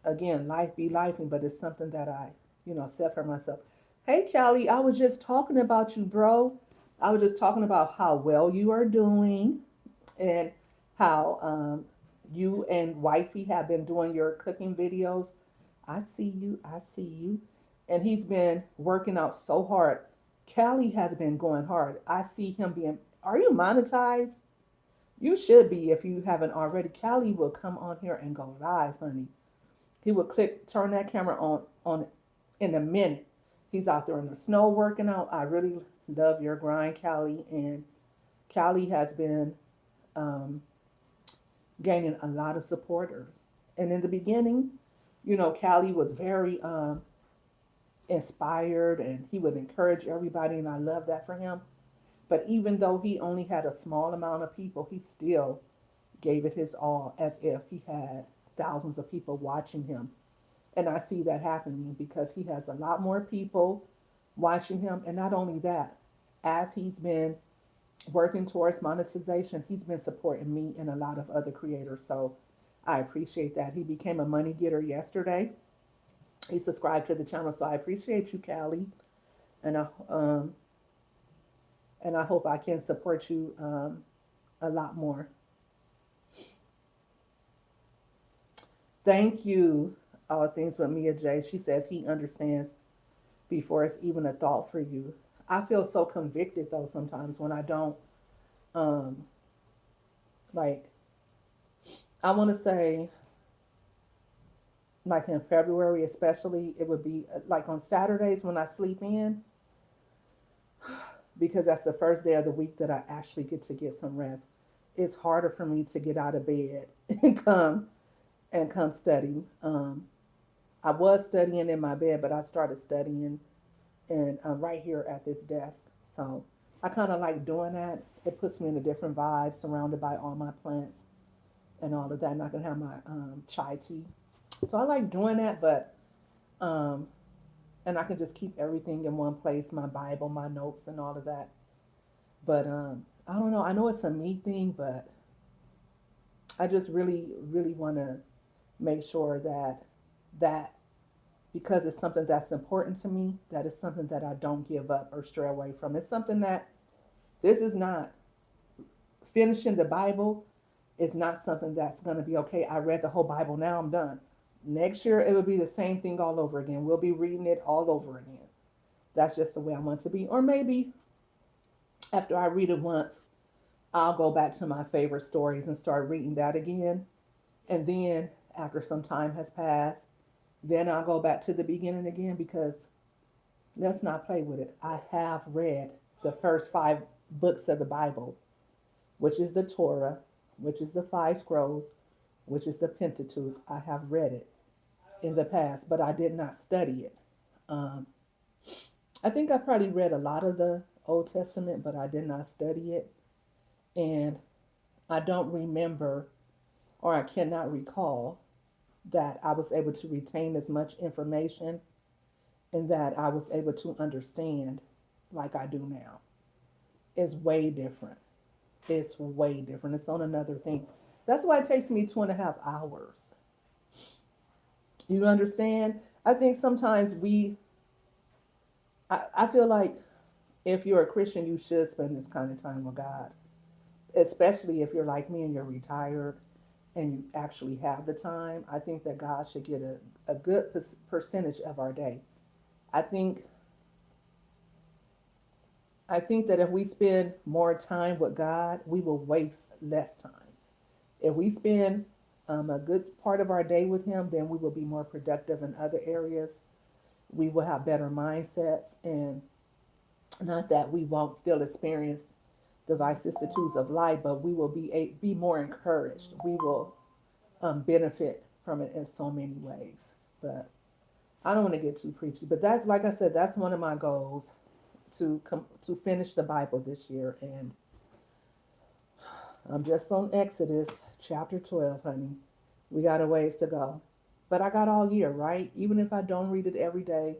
again, life be lifing, but it's something that I set for myself. Hey, Callie, I was just talking about you, bro. I was just talking about how well you are doing and how you and wifey have been doing your cooking videos. I see you. I see you. And he's been working out so hard. Callie has been going hard. I see him being. Are you monetized? You should be if you haven't already. Callie will come on here and go live, honey. He would turn that camera on in a minute. He's out there in the snow working out. I really love your grind, Callie. And Callie has been um, gaining a lot of supporters. And in the beginning, Callie was very inspired and he would encourage everybody, and I love that for him. But even though he only had a small amount of people, he still gave it his all as if he had thousands of people watching him. And I see that happening because he has a lot more people watching him. And not only that, as he's been working towards monetization, he's been supporting me and a lot of other creators. So I appreciate that. He became a money getter yesterday. He subscribed to the channel, so I appreciate you, Callie, and I hope I can support you a lot more. Thank you. All things with Mia J. She says he understands before it's even a thought for you. I feel so convicted though sometimes when I don't um like I want to say like in February especially it would be like on Saturdays when I sleep in because that's the first day of the week that I actually get to get some rest. It's harder for me to get out of bed and come study. I was studying in my bed, but I started studying and right here at this desk. So I kind of like doing that. It puts me in a different vibe, surrounded by all my plants and all of that. And I can have my chai tea. So I like doing that, but um, and I can just keep everything in one place, my Bible, my notes, and all of that. But I don't know. I know it's a me thing, but I just really, really want to make sure that because it's something that's important to me, that is something that I don't give up or stray away from. It's something that this is not finishing the Bible. It's not something that's going to be okay. I read the whole Bible. Now I'm done. Next year, it will be the same thing all over again. We'll be reading it all over again. That's just the way I want to be. Or maybe after I read it once, I'll go back to my favorite stories and start reading that again. And then after some time has passed, then I'll go back to the beginning again because let's not play with it. I have read the first 5 books of the Bible, which is the Torah, which is the 5 scrolls, which is the Pentateuch. I have read it in the past, but I did not study it. Um, I think I probably read a lot of the Old Testament, but I did not study it. And I don't remember or I cannot recall that I was able to retain as much information and that I was able to understand like I do now. It's way different. It's way different. It's on another thing. That's why it takes me 2.5 hours. You understand? I think sometimes I feel like if you're a Christian, you should spend this kind of time with God, especially if you're like me and you're retired and you actually have the time. I think that God should get a good percentage of our day. I think I think that if we spend more time with God, we will waste less time. If we spend a good part of our day with Him, then we will be more productive in other areas. We will have better mindsets, and not that we won't still experience the vicissitudes of life, but we will be more encouraged. We will benefit from it in so many ways. But I don't want to get too preachy, but that's, like I said, that's one of my goals, to finish the Bible this year, and I'm just on Exodus chapter 12, honey. We got a ways to go, but I got all year, right? Even if I don't read it every day,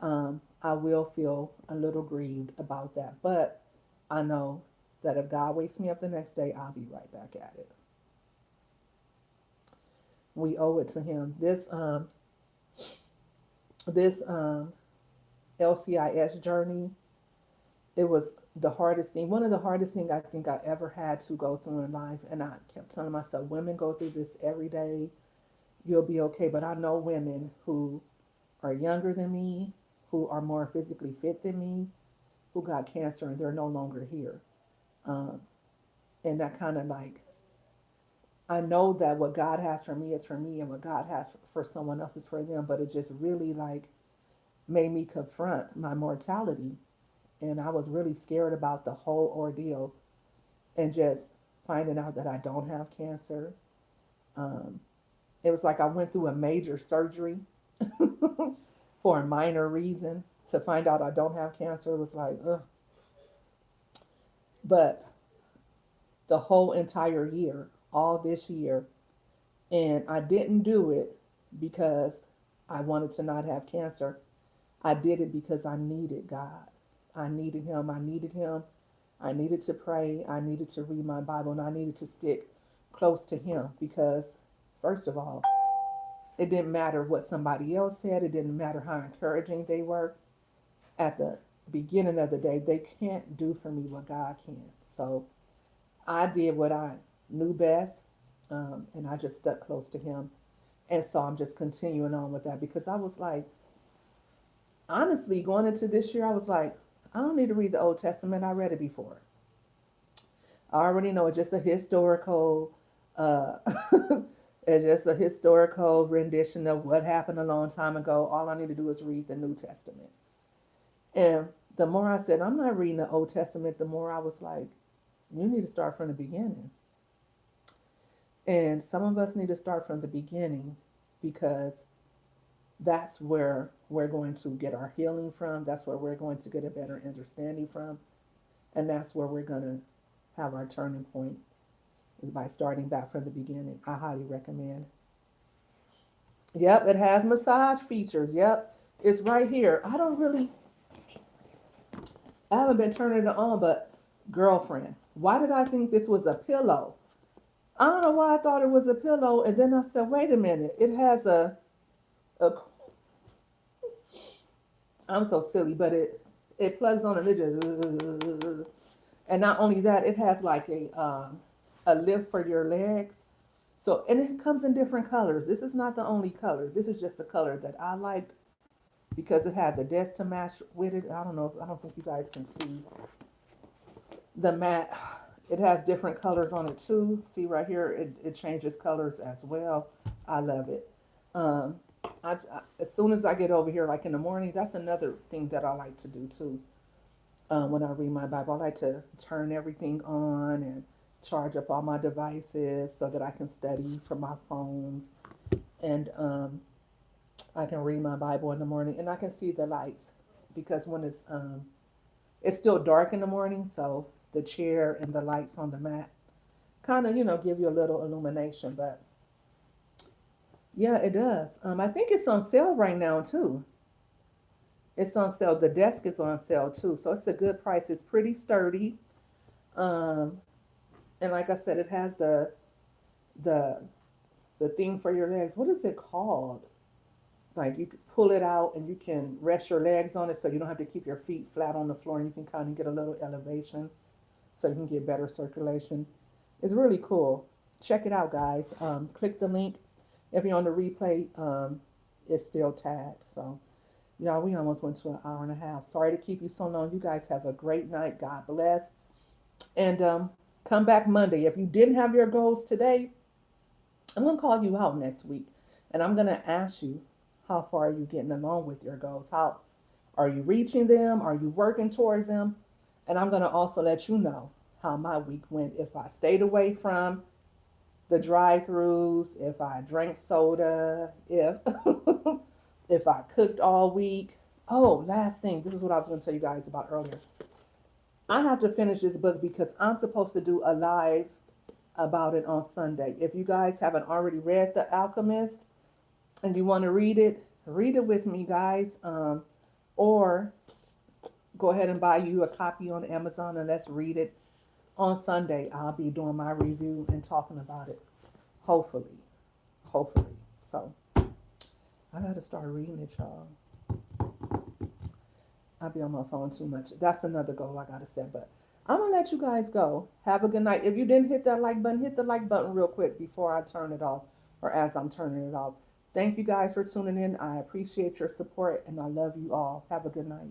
I will feel a little grieved about that. But I know that if God wakes me up the next day, I'll be right back at it. We owe it to Him. This LCIS journey, it was the hardest thing. One of the hardest things I think I ever had to go through in life. And I kept telling myself, women go through this every day. You'll be okay. But I know women who are younger than me, who are more physically fit than me, who got cancer and they're no longer here. Um, and that kind of like, I know that what God has for me is for me, and what God has for someone else is for them. But it just really like made me confront my mortality. And I was really scared about the whole ordeal, and just finding out that I don't have cancer. Um, it was like I went through a major surgery for a minor reason to find out I don't have cancer. It was like, ugh. But the whole entire year, all this year, and I didn't do it because I wanted to not have cancer. I did it because I needed God. I needed Him. I needed Him. I needed to pray. I needed to read my Bible, and I needed to stick close to Him because, first of all, it didn't matter what somebody else said. It didn't matter how encouraging they were. At the beginning of the day, they can't do for me what God can. So I did what I knew best, and I just stuck close to Him. And so I'm just continuing on with that because I was like, honestly, going into this year, I was like, I don't need to read the Old Testament. I read it before. I already know it's just a historical, uh, it's just a historical rendition of what happened a long time ago. All I need to do is read the New Testament. And the more I said, I'm not reading the Old Testament, the more I was like, you need to start from the beginning. And some of us need to start from the beginning because that's where we're going to get our healing from. That's where we're going to get a better understanding from. And that's where we're going to have our turning point, is by starting back from the beginning. I highly recommend. Yep, it has massage features. Yep, it's right here. I haven't been turning it on, but girlfriend, why did I think this was a pillow? I don't know why I thought it was a pillow. And then I said, wait a minute, it has a I'm so silly, but it plugs on and it just, and not only that, it has like a lift for your legs. So, and it comes in different colors. This is not the only color. This is just the color that I liked because it had the desk to match with it. I don't know. I don't think you guys can see the mat. It has different colors on it too. See right here, it changes colors as well. I love it. Um, as soon as I get over here, like in the morning, that's another thing that I like to do too. When I read my Bible, I like to turn everything on and charge up all my devices so that I can study from my phones, and I can read my Bible in the morning and I can see the lights because when it's still dark in the morning, so the chair and the lights on the mat kind of give you a little illumination. But yeah, it does. I think it's on sale right now too. It's on sale. The desk is on sale too, so it's a good price. It's pretty sturdy. Um, and like I said, it has the the thing for your legs. What is it called? Like you can pull it out and you can rest your legs on it, so you don't have to keep your feet flat on the floor, and you can kind of get a little elevation, so you can get better circulation. It's really cool. Check it out, guys. Click the link. If you're on the replay, it's still tagged. So, y'all, we almost went to an hour and a half. Sorry to keep you so long. You guys have a great night. God bless. And come back Monday. If you didn't have your goals today, I'm going to call you out next week. And I'm going to ask you, how far are you getting along with your goals? How are you reaching them? Are you working towards them? And I'm going to also let you know how my week went. If I stayed away from the drive-throughs, if I drank soda, if if I cooked all week. Oh, last thing. This is what I was going to tell you guys about earlier. I have to finish this book because I'm supposed to do a live about it on Sunday. If you guys haven't already read The Alchemist and you want to read it with me, guys. Or go ahead and buy you a copy on Amazon and let's read it on Sunday. I'll be doing my review and talking about it. Hopefully. Hopefully. So I gotta start reading it, y'all. I'll be on my phone too much. That's another goal I gotta set. But I'm gonna let you guys go. Have a good night. If you didn't hit the like button real quick before I turn it off or as I'm turning it off. Thank you guys for tuning in. I appreciate your support and I love you all. Have a good night.